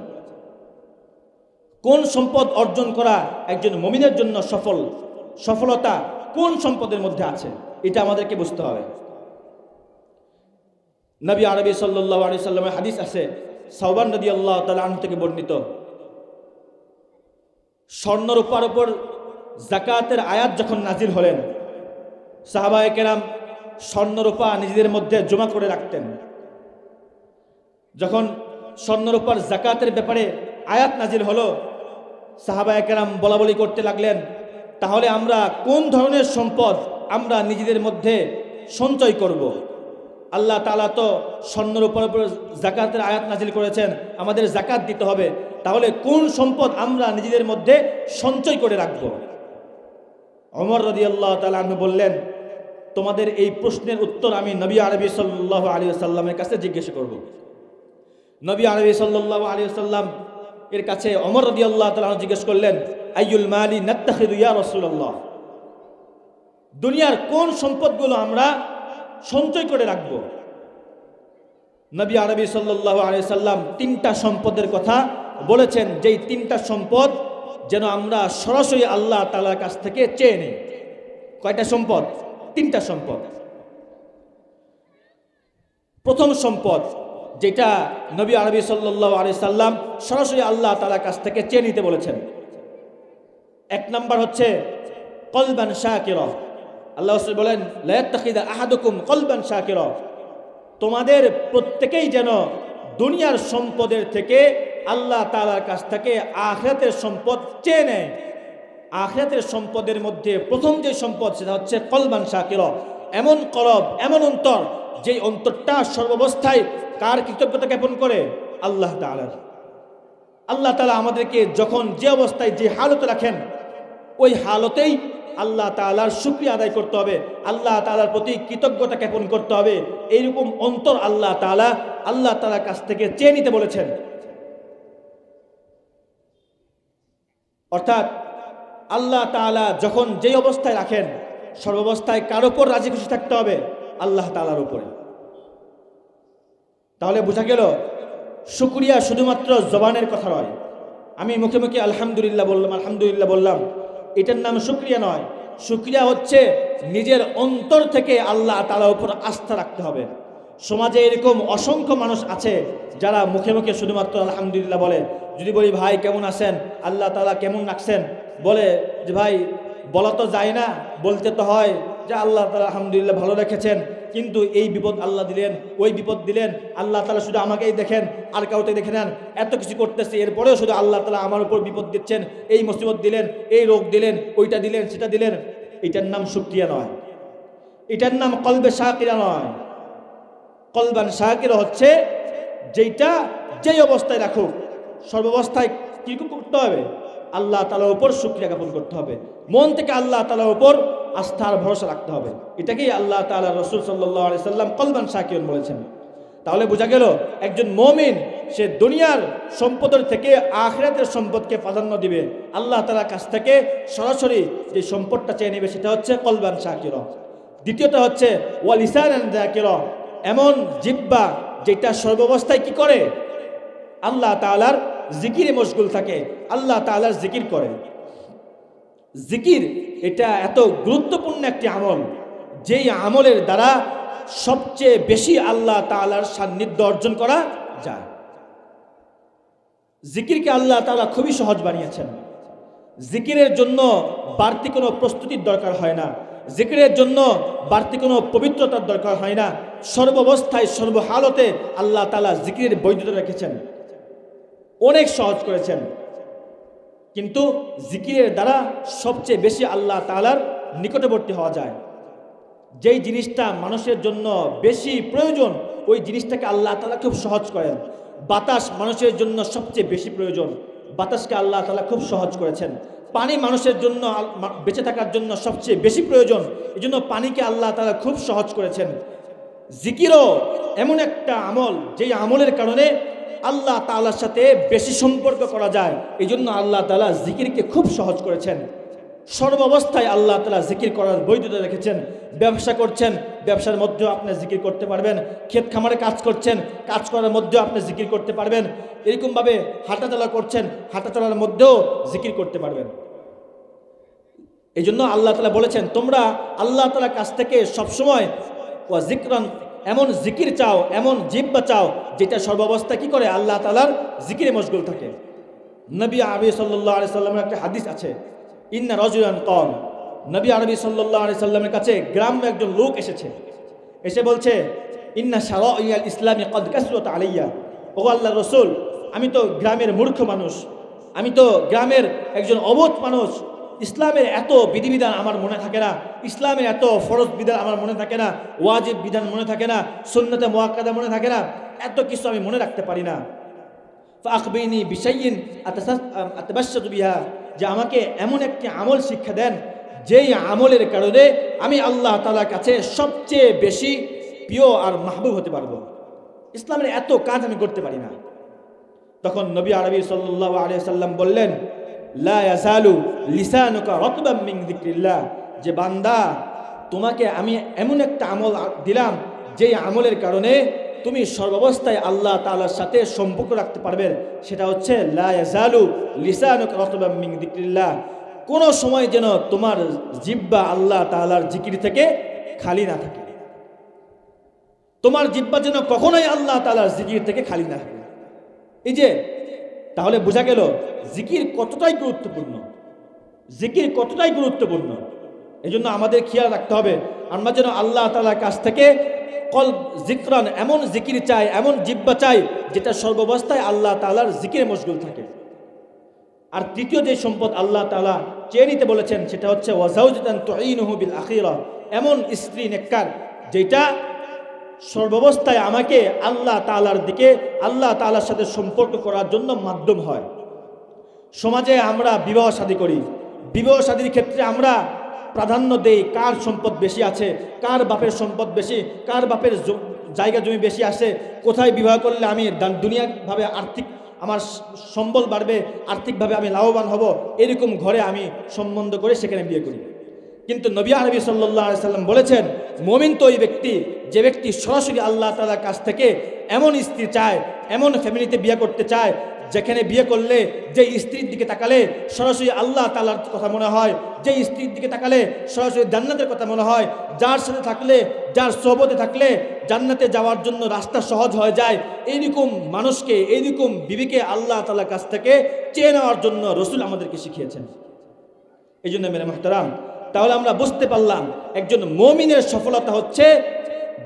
কোন সম্পদ অর্জন করা একজন মুমিনের জন্য সফলতা কোন সম্পদের মধ্যে আছে, এটা আমাদেরকে বুঝতে হবে। নবী আরবি সাল্লাল্লাহু আলাইহি ওয়াসাল্লামের হাদিস আছে, সাওবান রাদিয়াল্লাহু তাআলা আনহু থেকে বর্ণিত, স্বর্ণ রূপার উপর যাকাতের আয়াত যখন নাজিল হলেন, সাহাবায়ে কেরাম স্বর্ণ রূপা নিজেদের মধ্যে জমা করে রাখতেন। যখন স্বর্ণ রূপার যাকাতের ব্যাপারে আয়াত নাজিল হলো, সাহাবায়ে কেরাম বলাবলি করতে লাগলেন, তাহলে আমরা কোন ধরনের সম্পদ আমরা নিজেদের মধ্যে সঞ্চয় করব? আল্লাহ তাআলা তো স্বর্ণ রূপার উপর যাকাতের আয়াত নাজিল করেছেন, আমাদের যাকাত দিতে হবে, তাহলে কোন সম্পদ আমরা নিজেদের মধ্যে সঞ্চয় করে রাখব? ওমর রাদিয়াল্লাহু তাআলা আনহু বললেন, তোমাদের এই প্রশ্নের উত্তর আমি নবী আরবি সাল্লাল্লাহু আলাইহি ওয়াসাল্লামের কাছে জিজ্ঞাসা করব। নবী আরবি সাল্লাল্লাহু আলাইহি ওয়াসাল্লাম এর কাছে ওমর রাদিয়াল্লাহু তাআলা জিজ্ঞেস করলেন, আইয়ুল মালি নাত্তাখিযু ইয়া রাসূলুল্লাহ, দুনিয়ার কোন সম্পদগুলো আমরা সঞ্চয় করে রাখব? নবী আরবি সাল্লাল্লাহু আলাইহি ওয়াসাল্লাম তিনটা সম্পদের কথা বলেছেন, যেই তিনটা সম্পদ যেন আমরা সরাসরি আল্লাহ তাআলার কাছ থেকে চেয়ে নিই। কয়টা সম্পদ? তিনটা সম্পদ। প্রথম সম্পদ যেটা নবী আরবি সাল্লাল্লাহু আলাইহি সাল্লাম সরাসরি আল্লাহ তাআলার কাছ থেকে চেয়ে নিতে বলেছেন, এক নাম্বার হচ্ছে কলবান শাকিরা। আল্লাহ রাসূল বলেন, লা ইয়াত্তাখিযা আহাদুকুম কলবান শাকিরা, তোমাদের প্রত্যেকেই যেন দুনিয়ার সম্পদের থেকে আল্লাহ তাআলার কাছ থেকে আখিরাতের সম্পদ চেয়ে নেয়। আখিরাতের সম্পদের মধ্যে প্রথম যে সম্পদ সেটা হচ্ছে কলবান শাকিরা, এমন কলব, এমন অন্তর, যেই অন্তরটা সর্বাবস্থায় কার কৃতজ্ঞতা জ্ঞাপন করে? আল্লাহ তাআলার। আল্লাহ তাআলা আমাদেরকে যখন যে অবস্থায় যে হালতে রাখেন, ওই হালতেই আল্লাহ তাআলার শুকরিয়া আদায় করতে হবে, আল্লাহ তাআলার প্রতি কৃতজ্ঞতা জ্ঞাপন করতে হবে। এইরকম অন্তর আল্লাহ তাআলার কাছ থেকে চেয়ে নিতে বলেছেন। অর্থাৎ আল্লাহ তাআলা যখন যেই অবস্থায় রাখেন, সর্বাবস্থায় কার উপর রাজি খুশি থাকতে হবে? আল্লাহ তাআলার উপরে। তাহলে বোঝা গেল শুকরিয়া শুধুমাত্র জবানের কথা নয়। আমি মুখে মুখে আলহামদুলিল্লাহ বললাম, এটার নাম শুকরিয়া নয়। শুকরিয়া হচ্ছে নিজের অন্তর থেকে আল্লাহ তাআলার উপর আস্থা রাখতে হবে। সমাজে এরকম অসংখ্য মানুষ আছে যারা মুখে মুখে শুধুমাত্র আলহামদুলিল্লাহ বলে। যদি বলি ভাই কেমন আছেন, আল্লাহ তাআলা কেমন রাখছেন, বলে যে ভাই বলা তো যায় না, বলতে তো হয় যে আল্লাহ তাআলা আলহামদুলিল্লাহ ভালো রেখেছেন, কিন্তু এই বিপদ আল্লাহ দিলেন, ওই বিপদ দিলেন, আল্লাহ তাআলা শুধু আমাকেই দেখেন আর কাউকে দেখে নেন, এত কিছু করতেছি এরপরেও শুধু আল্লাহ তাআলা আমার উপর বিপদ দিচ্ছেন, এই মুসিবত দিলেন, এই রোগ দিলেন, ওইটা দিলেন, সেটা দিলেন। এটার নাম শুকরিয়া নয়, এটার নাম কলবে শাকিরা নয়। কলবান শাকিরা হচ্ছে যেটা যেই অবস্থায় রাখুক সর্বাবস্থায় কি করতে হবে? আল্লাহ তাআলার উপর শুকরিয়া জ্ঞাপন করতে হবে, মন থেকে আল্লাহ তাআলার উপর আস্থার ভরসা রাখতে হবে। এটাকেই আল্লাহ তাআলা রাসূল সাল্লাল্লাহু আলাইহি সাল্লাম কলবান শাকিরুন বলেছেন। তাহলে বোঝা গেল একজন মুমিন সে দুনিয়ার সম্পদের থেকে আখিরাতের সম্পদকে প্রাধান্য দিবে, আল্লাহ তাআলার কাছ থেকে সরাসরি যে সম্পদটা চেয়ে নেবে সেটা হচ্ছে কলবান শাকিরা। দ্বিতীয়ত হচ্ছে ওয়া লিসানান যাকিরা, এমন জিহ্বা যেটা সর্বাবস্থায় কি করে? আল্লাহ তাআলার জিকিরে মশগুল থাকে, আল্লাহ তাআলার জিকির করে। জিকির এটা এত গুরুত্বপূর্ণ একটি আমল, যেই আমলের দ্বারা সবচেয়ে বেশি আল্লাহ তাআলার সান্নিধ্য অর্জন করা যায়। জিকিরকে আল্লাহ তাআলা খুবই সহজ বানিয়েছেন। জিকিরের জন্য বাড়তি কোনো প্রস্তুতির দরকার হয় না, জিকিরের জন্য বাড়তি কোনো পবিত্রতার দরকার হয় না। সর্বাবস্থায় সর্বহালতে আল্লাহ তাআলা জিকিরের বৈধতা রেখেছেন, অনেক সহজ করেছেন। কিন্তু জিকিরের দ্বারা সবচেয়ে বেশি আল্লাহ তাআলার নিকটবর্তী হওয়া যায়। যেই জিনিসটা মানুষের জন্য বেশি প্রয়োজন ওই জিনিসটাকে আল্লাহ তাআলা খুব সহজ করেন। বাতাস মানুষের জন্য সবচেয়ে বেশি প্রয়োজন, বাতাসকে আল্লাহ তাআলা খুব সহজ করেছেন। পানি মানুষের জন্য বেঁচে থাকার জন্য সবচেয়ে বেশি প্রয়োজন, এই জন্য পানিকে আল্লাহ তাআলা খুব সহজ করেছেন। জিকিরও এমন একটা আমল যেই আমলের কারণে আল্লাহ তাআলার সাথে বেশি সম্পর্ক করা যায়, এই জন্য আল্লাহ তাআলা জিকিরকে খুব সহজ করেছেন। সর্বাবস্থায় আল্লাহ তাআলা জিকির করার বৈধতা রেখেছেন। ব্যবসা করছেন, ব্যবসার মধ্যেও আপনি জিকির করতে পারবেন। ক্ষেত খামারে কাজ করছেন, কাজ করার মধ্যেও আপনি জিকির করতে পারবেন। এরকমভাবে হাঁটাচলা করছেন, হাঁটাচলার মধ্যেও জিকির করতে পারবেন। এই জন্য আল্লাহ তাআলা বলেছেন তোমরা আল্লাহ তাআলার কাছ থেকে সবসময় ওয়া যিকরান, এমন জিকির চাও, এমন জিহ্বা চাও যেটা সর্বাবস্থায় কি করে? আল্লাহ তাআলার জিকিরে মশগুল থাকে। নবী আরবি সাল্লাল্লাহু আলাইহি সাল্লামের একটা হাদিস আছে, ইন্না রাজুলান ক্বাল, নবী আরবি সাল্লাল্লাহু আলাইহি সাল্লামের কাছে গ্রামের একজন লোক এসে বলছে ইন্না শারাইয়াল ইসলামি ক্বাদ কাসরাত আলাইয়া, ও আল্লাহর রাসূল আমি তো গ্রামের মূর্খ মানুষ, আমি তো গ্রামের একজন অবোধ মানুষ, ইসলামের এত বিধিবিধান আমার মনে থাকে না, ইসলামের এত ফরজ বিধান আমার মনে থাকে না, ওয়াজিব বিধান মনে থাকে না, সুন্নতে মুআক্কাদা মনে থাকে না, এত কিছু আমি মনে রাখতে পারি না। ফাআখবিরনি বিশাইইন আতাবাশশাতু বিহা, যে আমাকে এমন একটি আমল শিক্ষা দেন যেই আমলের কারণে আমি আল্লাহ তাআলার কাছে সবচেয়ে বেশি প্রিয় আর মাহবুব হতে পারবো। ইসলামের এত কাজ আমি করতে পারি না। তখন নবী আরবি সাল্লাল্লাহু আলাইহি সাল্লাম বললেন লা ইয়াজালু লিসানুকা রাতবাম মিন যিকরিল্লাহ, যে বান্দা তোমাকে আমি এমন একটা আমল দিলাম যেই আমলের কারণে তুমি সর্বাবস্থায় আল্লাহ তাআলার সাথে সম্পর্ক রাখতে পারবে, সেটা হচ্ছে লা ইয়াজালু লিসানুকা রাতবাম মিন যিকরিল্লাহ, কোনো সময় যেন তোমার জিহ্বা আল্লাহ তাআলার জিকির থেকে খালি না থাকে। তোমার জিহ্বা যেন কখনোই আল্লাহ তাআলার জিকির থেকে খালি না থাকে। এই যে তাহলে বোঝা গেল জিকির কতটাই গুরুত্বপূর্ণ, জিকির কতটাই গুরুত্বপূর্ণ। এই জন্য আমাদের খেয়াল রাখতে হবে আমরা যেন আল্লাহ তাআলার কাছ থেকে কলব যিকরান, এমন জিকির চাই, এমন জিহ্বা চাই যেটা সর্বাবস্থায় আল্লাহ তাআলার জিকিরে মশগুল থাকে। আর তৃতীয় যে সম্পদ আল্লাহ তাআলা চেয়ে নিতে বলেছেন সেটা হচ্ছে ওয়া যাওজাতান তুঈনুহু বিল আখিরা, এমন স্ত্রী নেককার যেটা সর্বাবস্থায় আমাকে আল্লাহ তাআলার দিকে, আল্লাহ তাআলার সাথে সম্পর্ক করার জন্য মাধ্যম হয়। সমাজে আমরা বিবাহ শাদী করি, বিবাহ শাদীর ক্ষেত্রে আমরা প্রাধান্য দেই, কার সম্পদ বেশি আছে, কার বাপের সম্পদ বেশি, কার বাপের জায়গা জমি বেশি আছে, কোথায় বিবাহ করলে আমি দুনিয়াভাবে আর্থিক আমার সম্বল বাড়বে, আর্থিকভাবে আমি লাভবান হব, এরকম ঘরে আমি সম্বন্ধ করে সেখানে বিয়ে করি। কিন্তু নবী আরবি সাল্লাল্লাহু আলাইহি সাল্লাম বলেছেন, মুমিন তো ওই ব্যক্তি যে ব্যক্তি সরাসরি আল্লাহ তাআলার কাছ থেকে এমন স্ত্রী চায়, এমন ফ্যামিলিতে বিয়ে করতে চায়, যেখানে বিয়ে করলে যে স্ত্রীর দিকে তাকালে সরাসরি আল্লাহ তাআলার কথা মনে হয়, যে স্ত্রীর দিকে তাকালে সরাসরি জান্নাতের কথা মনে হয়, যার সাথে থাকলে, যার সোহবতে থাকলে জান্নাতে যাওয়ার জন্য রাস্তা সহজ হয়ে যায়, এইরকম মানুষকে, এইরকম বিবিকে আল্লাহ তাআলার কাছ থেকে চেয়ে নেওয়ার জন্য রাসূল আমাদেরকে শিখিয়েছেন। এই জন্য মেরে মুহতারাম, তাহলে আমরা বুঝতে পারলাম একজন মুমিনের সফলতা হচ্ছে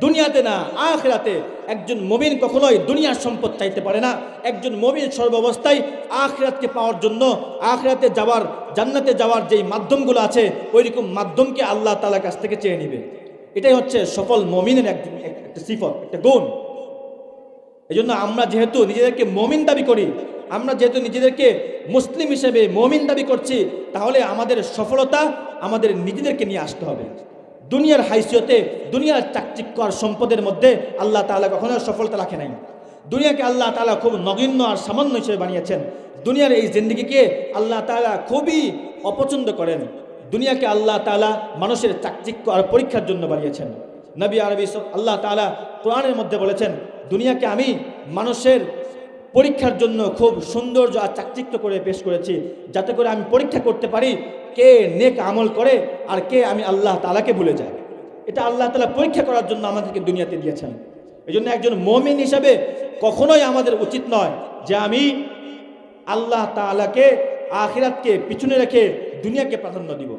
দুনিয়াতে না, আখিরাতে। একজন মুমিন কখনোই দুনিয়ার সম্পদ চাইতে পারে না। একজন মুমিন সর্বাবস্থায় আখিরাতকে পাওয়ার জন্য, আখিরাতে যাওয়ার, জান্নাতে যাওয়ার যেই মাধ্যমগুলো আছে ওইরকম মাধ্যমকে আল্লাহ তাআলার কাছ থেকে চেয়ে নেবে। এটাই হচ্ছে সফল মুমিনের একটা সিফত, একটা গুণ। এই জন্য আমরা যেহেতু নিজেদেরকে মুমিন দাবি করি, আমরা যেহেতু নিজেদেরকে মুসলিম হিসেবে মুমিন দাবি করছি, তাহলে আমাদের সফলতা আমাদের নিজেদেরকে নিয়ে আসতে হবে। দুনিয়ার হাইসিয়তে, দুনিয়ার চাকচিক্য আর সম্পদের মধ্যে আল্লাহ তাআলা কখনো সফলতা রাখে নাই। দুনিয়াকে আল্লাহ তাআলা খুব নগণ্য আর সামান্য হিসেবে বানিয়েছেন। দুনিয়ার এই জিন্দেগিকে আল্লাহ তাআলা খুবই অপছন্দ করেন। দুনিয়াকে আল্লাহ তাআলা মানুষের চাকচিক্য আর পরীক্ষার জন্য বানিয়েছেন। নবী আরবি আল্লাহ তাআলা কোরআনের মধ্যে বলেছেন, দুনিয়াকে আমি মানুষের পরীক্ষার জন্য খুব সৌন্দর্য আর চাকচিক্য করে পেশ করেছি, যাতে করে আমি পরীক্ষা করতে পারি কে নেক আমল করে আর কে আমি আল্লাহ তাআলাকে ভুলে যায়। এটা আল্লাহ তাআলা পরীক্ষা করার জন্য আমাদেরকে দুনিয়াতে দিয়েছেন। এই জন্য একজন মুমিন হিসাবে কখনোই আমাদের উচিত নয় যে আমি আল্লাহ তাআলাকে, আখিরাতকে পিছনে রেখে দুনিয়াকে প্রাধান্য দিব।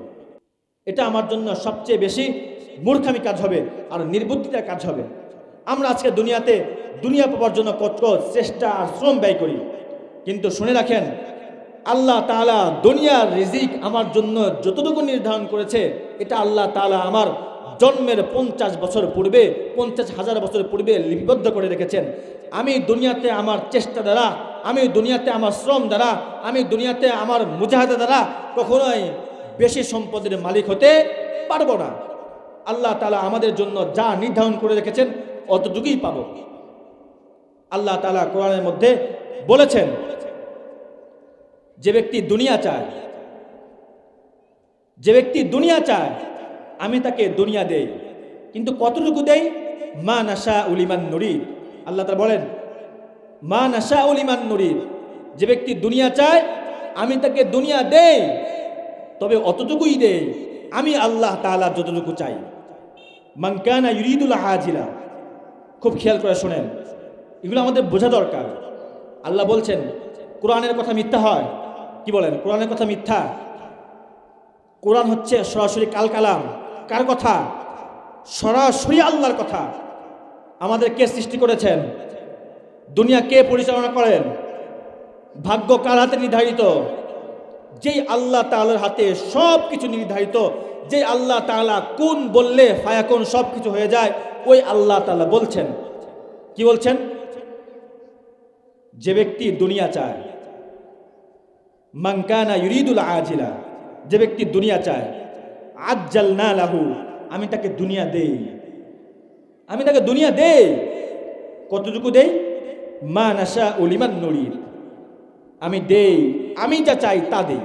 এটা আমার জন্য সবচেয়ে বেশি মূর্খামি কাজ হবে আর নির্বুদ্ধিতার কাজ হবে। আমরা আজকে দুনিয়াতে দুনিয়া পাওয়ার জন্য কত চেষ্টা আর শ্রম ব্যয় করি, কিন্তু শুনে রাখেন আল্লাহ তাআলা দুনিয়ার রিজিক আমার জন্য যতটুকু নির্ধারণ করেছে, এটা আল্লাহ তাআলা আমার জন্মের 50 বছর পূর্বে, 50,000 বছর পূর্বে লিপিবদ্ধ করে রেখেছেন। আমি দুনিয়াতে আমার চেষ্টা দ্বারা, আমি দুনিয়াতে আমার শ্রম দ্বারা, আমি দুনিয়াতে আমার মুজাহাদা দ্বারা কখনোই বেশি সম্পদের মালিক হতে পারবো না। আল্লাহ তাআলা আমাদের জন্য যা নির্ধারণ করে রেখেছেন অতটুকুই পাব। আল্লাহ তাআলা কোরআনের মধ্যে বলেছেন, যে ব্যক্তি দুনিয়া চায়, যে ব্যক্তি দুনিয়া চায় আমি তাকে দুনিয়া দেই, কিন্তু কতটুকু দেই? মা নাশাউ লিমান নুরিদ। আল্লাহ তাআলা বলেন, মা নাশাউ লিমান নুরিদ, যে ব্যক্তি দুনিয়া চায় আমি তাকে দুনিয়া দেই, তবে অতটুকুই দেই আমি আল্লাহ তাআলা যতটুকু চাই। মান কানা ইউরিদুল আজিলা, খুব খেয়াল করে শোনেন, এগুলো আমাদের বোঝা দরকার। আল্লাহ বলছেন কোরআনের কথা মিথ্যা হয়? কি বলেন? কোরআনের কথা মিথ্যা? কোরআন হচ্ছে সরাসরি কালাম। কার কথা? সরাসরি আল্লাহর কথা। আমাদের কে সৃষ্টি করেছেন? দুনিয়া কে পরিচালনা করেন? ভাগ্য কার হাতে নির্ধারিত? যেই আল্লাহ তাআলার হাতে সব কিছু নির্ধারিত, যে আল্লাহ তাআলা কোন বললে ফায়াকুন সব কিছু হয়ে যায়, ওই আল্লাহ তাআলা বলছেন, কি বলছেন? যে ব্যক্তি দুনিয়া চায়, মান কানা ইউরিদুল আজিলা, যে ব্যক্তি দুনিয়া চায়, আজ্জালনা লাহু, আমি তাকে দুনিয়া দেই, আমি তাকে দুনিয়া দেই। কতটুকু দেই? মা নাশাউ লিমান নুরিদ, আমি দেই, আমি যা চাই তা দেই।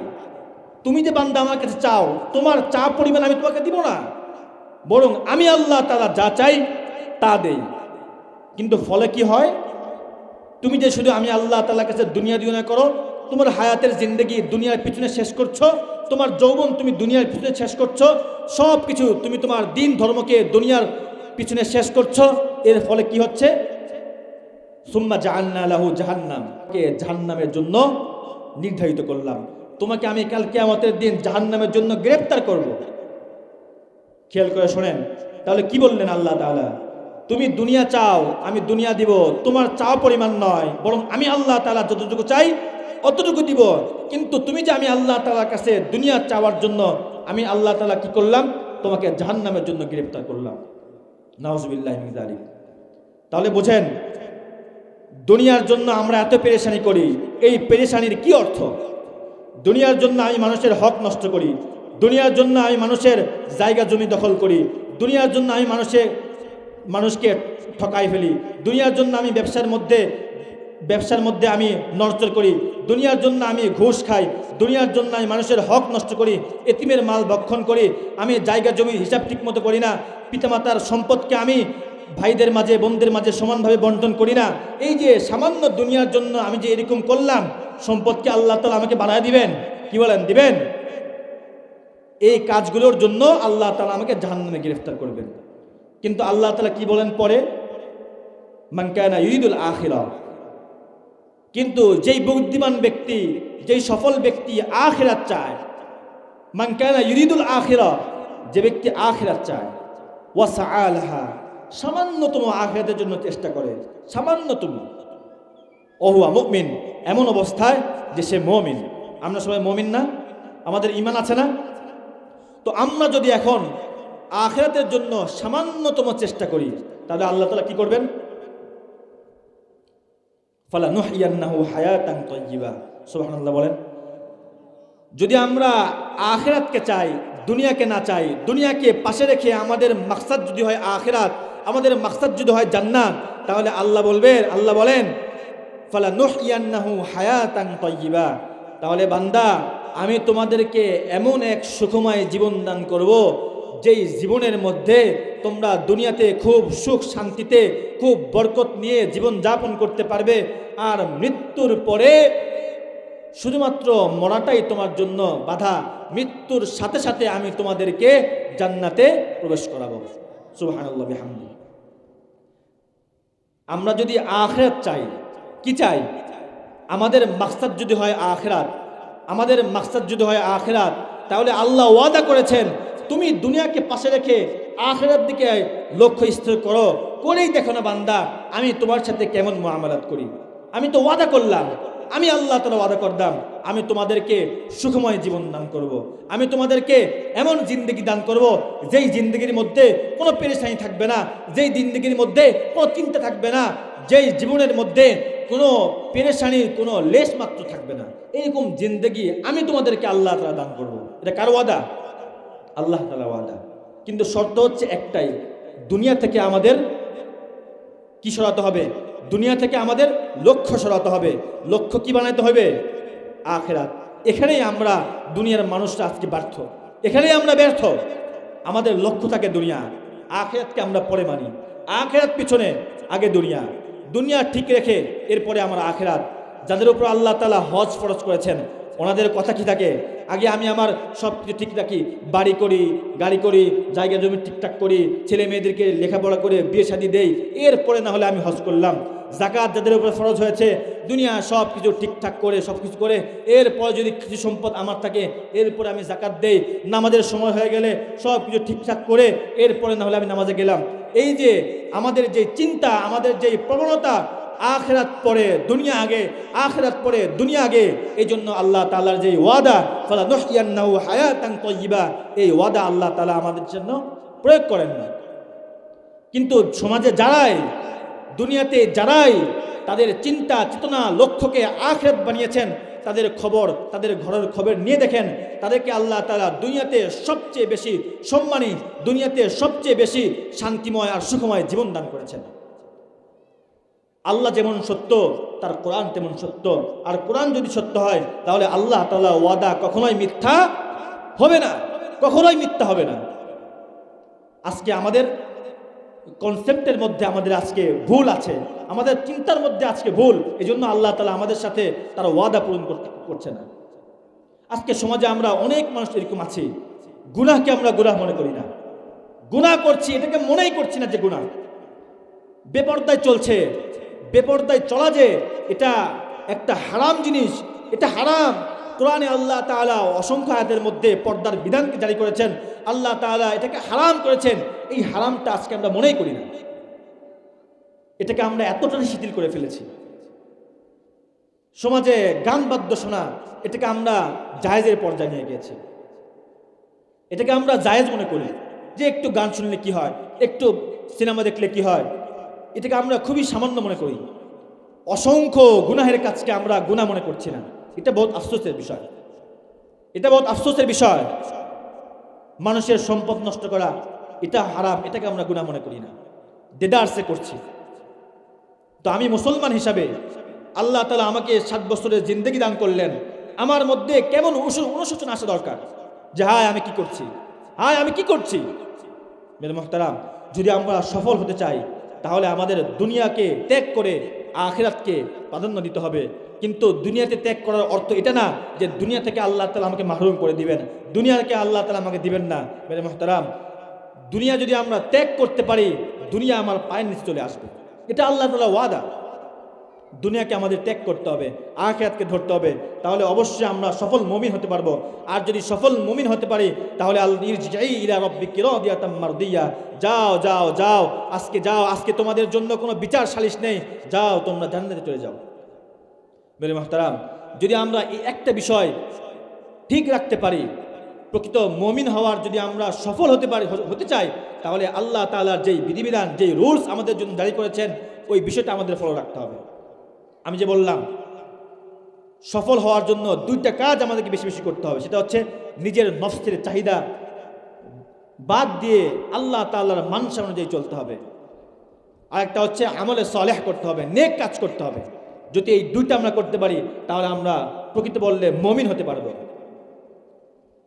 তুমি যে বান্দা আমার কাছে চাও, তোমার চা পরিমাণ আমি তোমাকে দিব না, বরং আমি আল্লাহ তাআলা যা চাই তা দেই। কিন্তু ফলে কি হয়? তুমি যে শুধু আমি আল্লাহ তাআলার কাছে দুনিয়া দিও না করো, তোমার হায়াতের জিন্দেগি দুনিয়ার পিছনে শেষ করছো, তোমার যৌবন তুমি দুনিয়ার পিছনে শেষ করছো, সব কিছু তুমি তোমার দিন ধর্মকে দুনিয়ার পিছনে শেষ করছো। এর ফলে কি হচ্ছে? সুম্মা জাআলনা লাহু জাহান্নাম, কে জাহান্নামের জন্য নির্ধারিত করলাম। তোমাকে আমি কাল কিয়ামতের দিন জাহান্নামের জন্য গ্রেফতার করব। খেয়াল করে শোনেন, তাহলে কি বললেন আল্লাহ তাআলা? তুমি দুনিয়া চাও, আমি দুনিয়া দিব, তোমার চাওয়া পরিমাণ নয়, বরং আমি আল্লাহ তাআলা যতটুকু চাই অতটুকু দিব। কিন্তু তুমি যে আমি আল্লাহ তাআলার কাছে দুনিয়া চাওয়ার জন্য আমি আল্লাহ তাআলা কি করলাম? তোমাকে জাহান্নামের জন্য গ্রেফতার করলাম। নাউজুবিল্লাহি মিন যালিক। তাহলে বুঝেন, দুনিয়ার জন্য আমরা এত পেরেশানি করি, এই পেরেশানির কি অর্থ? দুনিয়ার জন্য আমি মানুষের হক নষ্ট করি, দুনিয়ার জন্য আমি মানুষের জায়গা জমি দখল করি, দুনিয়ার জন্য আমি মানুষকে ঠকাই ফেলি, দুনিয়ার জন্য আমি ব্যবসার মধ্যে আমি নড়চড় করি, দুনিয়ার জন্য আমি ঘুষ খাই, দুনিয়ার জন্য আমি মানুষের হক নষ্ট করি, এতিমের মাল ভক্ষণ করি, আমি জায়গা জমির হিসাব ঠিকমতো করি না, পিতামাতার সম্পদকে আমি ভাইদের মাঝে বোনদের মাঝে সমানভাবে বন্টন করি না। এই যে সামান্য দুনিয়ার জন্য আমি যে এরকম করলাম, সম্পদকে আল্লাহ তাআলা আমাকে বাড়ায় দিবেন? কি বলেন, দিবেন? এই কাজগুলোর জন্য আল্লাহ তাআলা আমাকে জাহান্নামে গ্রেফতার করবেন। কিন্তু আল্লাহ তাআলা কি বলেন পরে? মান কানা ইউরিদুল আখিরাহ। কিন্তু যেই বুদ্ধিমান ব্যক্তি, যেই সফল ব্যক্তি আখিরাত চায়, মান কানা ইউরিদুল আখিরাহ, যে ব্যক্তি আখিরাত চায়, ওয়া সাআলাহা, সামান্যতম আখিরাতের জন্য চেষ্টা করে, সামান্যতম, ওহুয়া মুমিন, এমন অবস্থায় যে সে মুমিন। আমরা সবাই মুমিন না? আমাদের ঈমান আছে না? তো আমরা যদি এখন আখিরাতের জন্য সামান্যতম চেষ্টা করি, তাহলে আল্লাহ তাআলা কি করবেন? ফালানুহইয়ান্নাহু হায়াতান তাইয়্যিবা। সুবহানাল্লাহ বলেন। যদি আমরা আখিরাতকে চাই, দুনিয়াকে না চাই, দুনিয়াকে পাশে রেখে আমাদের মাকসাদ যদি হয় আখিরাত, আমাদের মাকসাদ যদি হয় জান্নাত, তাহলে আল্লাহ বলেন ফালানুহইয়ান্নাহু হায়াতান তাইয়্যিবা, তাহলে বান্দা আমি তোমাদেরকে এমন এক সুখময় জীবন দান করব, যেই জীবনের মধ্যে তোমরা দুনিয়াতে খুব সুখ শান্তিতে খুব বরকত নিয়ে জীবন যাপন করতে পারবে, আর মৃত্যুর পরে শুধুমাত্র মরাটাই তোমার জন্য বাধা, মৃত্যুর সাথে সাথে আমি তোমাদেরকে জান্নাতে প্রবেশ করাবো। সুবহানাল্লাহ বিহামদি। আমরা যদি আখিরাত চাই, কি চাই? আমাদের মাকসাদ যদি হয় আখিরাত, আমাদের মাকসাদ যদি হয় আখিরাত, তাহলে আল্লাহ ওয়াদা করেছেন তুমি দুনিয়াকে পাশে রেখে আখিরাত দিকে লক্ষ্য স্থির করো, করেই দেখো না বান্দা আমি তোমার সাথে কেমন মুআমালাত করি। আমি তো ওয়াদা করলাম, আমি আল্লাহ তাআলা ওয়াদা করলাম আমি তোমাদেরকে সুখময় জীবন দান করব, আমি তোমাদেরকে এমন জিন্দেগি দান করব যেই জিন্দেগির মধ্যে কোনো পেরেশানি থাকবে না, যেই জিন্দেগির মধ্যে কোনো চিন্তা থাকবে না, যেই জীবনের মধ্যে কোনো পেরেশানির কোনো লেশ মাত্র থাকবে না। এরকম জিন্দেগি আমি তোমাদেরকে আল্লাহ তাআলা দান করব। এটা কার ওয়াদা? আল্লাহ তাআলা ওয়াদা। কিন্তু শর্ত হচ্ছে একটাই, দুনিয়া থেকে আমাদের কি সরাতে হবে? দুনিয়া থেকে আমাদের লক্ষ্য সরাতে হবে। লক্ষ্য কি বানাইতে হবে? আখিরাত। এখানেই আমরা দুনিয়ার মানুষরা আজকে ব্যর্থ, এখানেই আমরা ব্যর্থ। আমাদের লক্ষ্য থাকে দুনিয়া, আখিরাতকে আমরা পরে মানি। আখিরাত পিছনে, আগে দুনিয়া। দুনিয়া ঠিক রেখে এরপরে আমরা আখিরাত। যাদের উপর আল্লাহ তাআলা হজ ফরজ করেছেন ওনাদের কথা কি থাকে? আগে আমি আমার সব কিছু ঠিক রাখি, বাড়ি করি, গাড়ি করি, জায়গা জমি ঠিকঠাক করি, ছেলে মেয়েদেরকে লেখাপড়া করে বিয়ে শাদী দেই, এরপরে না হলে আমি হজ করলাম। যাকাত যাদের উপর ফরজ হয়েছে, দুনিয়া সব কিছু ঠিকঠাক করে সব কিছু করে এরপর যদি কিছু সম্পদ আমার থাকে এরপরে আমি যাকাত দেই। নামাজের সময় হয়ে গেলে সব কিছু ঠিকঠাক করে এরপরে না হলে আমি নামাজে গেলাম। এই যে আমাদের যে চিন্তা, আমাদের যে প্রবণতা, আখিরাত পরে দুনিয়া আগে, আখিরাত পরে দুনিয়া আগে, এই জন্য আল্লাহ তাআলার যে ওয়াদা ফালানুহইয়ান্নাহু হায়াতান তাইয়্যিবা, এই ওয়াদা আল্লাহ তাআলা আমাদের জন্য প্রয়োগ করেন না। কিন্তু সমাজে যারাই, দুনিয়াতে যারাই তাদের চিন্তা চেতনা লক্ষ্যকে আখিরাত বানিয়েছেন, তাদের খবর, তাদের ঘরের খবর নিয়ে দেখেন, তাদেরকে আল্লাহ তাআলা দুনিয়াতে সবচেয়ে বেশি সম্মানী, দুনিয়াতে সবচেয়ে বেশি শান্তিময় আর সুখময় জীবন দান করেছেন। আল্লাহ যেমন সত্য, তার কোরআন তেমন সত্য। আর কোরআন যদি সত্য হয় তাহলে আল্লাহ তাআলা ওয়াদা কখনোই মিথ্যা হবে না, কখনোই মিথ্যা হবে না। আজকে আমাদের কনসেপ্টের মধ্যে আমাদের আজকে ভুল আছে, আমাদের চিন্তার মধ্যে আজকে ভুল, এই জন্য আল্লাহ তাআলা আমাদের সাথে তার ওয়াদা পূরণ করছে না। আজকে সমাজে আমরা অনেক মানুষ এরকম আছি, গুনাহকে আমরা গুনাহ মনে করি না, গুনাহ করছি এটাকে মনেই করছি না যে গুনাহ। বেপরদায় চলছে, বেপরদায় চলা যে এটা একটা হারাম জিনিস, এটা হারাম। কোরআনে আল্লাহ তাআলা অসংখ্য আয়াতের মধ্যে পর্দার বিধানকে জারি করেছেন, আল্লাহ তাআলা এটাকে হারাম করেছেন। এই হারামটা আজকে আমরা মনেই করি না, এটাকে আমরা এতটাই শিথিল করে ফেলেছি। সমাজে গান বাদ্য শোনা, এটাকে আমরা জায়েজের পর্যায়ে নিয়ে গিয়েছি। এটাকে আমরা জায়েজ মনে করি যে একটু গান শুনলে কি হয়, একটু সিনেমা দেখলে কি হয়, এটাকে আমরা খুবই সামান্য মনে করি। অসংখ্য গুনাহের কাজকে আমরা গুনাহ মনে করছি না। এটা বহুত আফসোসের বিষয়, এটা বহুত আফসোসের বিষয়। মানুষের সম্পদ নষ্ট করা এটা হারাম, এটাকে আমরা গুনাহ মনে করি না, দেদারসে করছি। তো আমি মুসলমান হিসাবে আল্লাহ তাআলা আমাকে 7 বছরের জিন্দেগি দান করলেন, আমার মধ্যে কেমন অনুশোচনা আসা দরকার যে হায় আমি কি করছি, হায় আমি কি করছি। মেরে মুহতারাম, যদি আমরা সফল হতে চাই তাহলে আমাদের দুনিয়াকে ত্যাগ করে আখিরাতকে প্রাধান্য দিতে হবে। কিন্তু দুনিয়াতে ত্যাগ করার অর্থ এটা না যে দুনিয়া থেকে আল্লাহ তাআলা আমাকে মাহরুম করে দিবেন, দুনিয়াকে আল্লাহ তাআলা আমাকে দিবেন না। মেরে মুহতারাম, দুনিয়া যদি আমরা ত্যাগ করতে পারি, দুনিয়া আমার পায়ের নিচে চলে আসবে, এটা আল্লাহ তাআলা ওয়াদা। দুনিয়াকে আমাদের ত্যাগ করতে হবে, আখিরাতকে ধরতে হবে, তাহলে অবশ্যই আমরা সফল মুমিন হতে পারবো। আর যদি সফল মুমিন হতে পারি তাহলে ইরজিই ইলা রাব্বিকি রাদিয়াতাম মারদিয়া, যাও যাও যাও, আজকে যাও, আজকে তোমাদের জন্য কোনো বিচার সালিশ নেই, যাও তোমরা জান্নাতে চলে যাও। মেরে মুহতারাম, যদি আমরা এই একটা বিষয় ঠিক রাখতে পারি, প্রকৃত মুমিন হওয়ার যদি আমরা সফল হতে চাই, তাহলে আল্লাহ তাআলার যেই বিধিবিধান, যেই রুলস আমাদের জন্য জারি করেছেন, ওই বিষয়টা আমাদের ফলো রাখতে হবে। আমি যে বললাম সফল হওয়ার জন্য 2টা কাজ আমাদেরকে বেশি বেশি করতে হবে, সেটা হচ্ছে নিজের নফসের চাহিদা বাদ দিয়ে আল্লাহ তাআলার মানসা অনুযায়ী চলতে হবে, আর একটা হচ্ছে আমলে সালেহ করতে হবে, নেক কাজ করতে হবে। যদি এই 2টা আমরা করতে পারি তাহলে আমরা প্রকৃত বললে মুমিন হতে পারবো।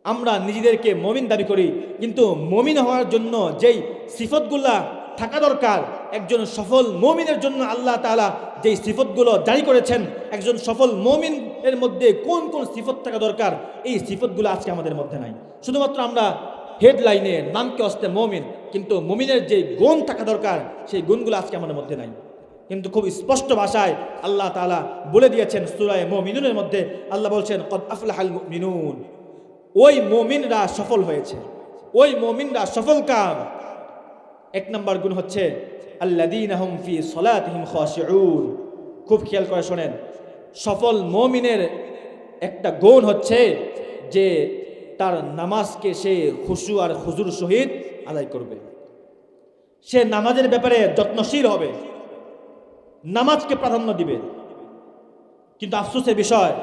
আমরা নিজেদেরকে মুমিন দাবি করি, কিন্তু মুমিন হওয়ার জন্য যেই সিফতগুলা থাকা দরকার, একজন সফল মুমিনের জন্য আল্লাহ তাআলা যেই সিফতগুলো জারি করেছেন, একজন সফল মুমিনের মধ্যে কোন কোন সিফত থাকা দরকার, এই সিফতগুলো আজকে আমাদের মধ্যে নাই। শুধুমাত্র আমরা হেডলাইনে নামকে অস্তে মুমিন, কিন্তু মুমিনের যে গুণ থাকা দরকার সেই গুণগুলো আজকে আমাদের মধ্যে নাই। কিন্তু খুব স্পষ্ট ভাষায় আল্লাহ তাআলা বলে দিয়েছেন সূরা মুমিনুনের মধ্যে, আল্লাহ বলছেন কদ আফলাহাল মুমিনুন, ওই মুমিনরা সফল হয়েছে, ওই মুমিনরা সফল কাম। 1 নম্বর গুণ হচ্ছে আল্লাযীনা হুম ফি সলাতিহিম খাশিউন। খুব খেয়াল করে শোনেন, সফল মুমিনের একটা গুণ হচ্ছে যে তার নামাজকে সে খুশু আর খুজুর সহিত আদায় করবে, সে নামাজের ব্যাপারে যত্নশীল হবে, নামাজকে প্রাধান্য দিবে। কিন্তু আফসোসের বিষয়,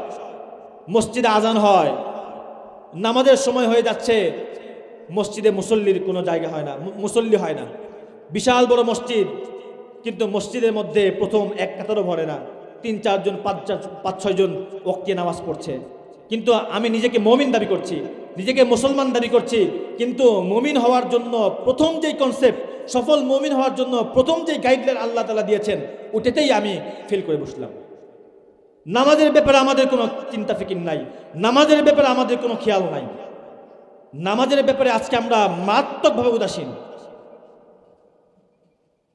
মসজিদে আজান হয়, নামাজের সময় হয়ে যাচ্ছে, মসজিদে মুসল্লির কোনো জায়গা হয় না, মুসল্লি হয় না। বিশাল বড় মসজিদ, কিন্তু মসজিদের মধ্যে প্রথম এক কাতারও ভরে না, 3-4 জন 5-6 জন ওয়াক্তিয়া নামাজ পড়ছে। কিন্তু আমি নিজেকে মুমিন দাবি করছি, নিজেকে মুসলমান দাবি করছি, কিন্তু মুমিন হওয়ার জন্য প্রথম যেই কনসেপ্ট, সফল মুমিন হওয়ার জন্য প্রথম যেই গাইডলাইন আল্লাহ তাআলা দিয়েছেন, ওটাতেই আমি ফেল করে বসলাম। নামাজের ব্যাপারে আমাদের কোনো চিন্তা ফিকির নাই, নামাজের ব্যাপারে আমাদের কোনো খেয়াল নাই, নামাজের ব্যাপারে আজকে আমরা মারাত্মকভাবে উদাসীন।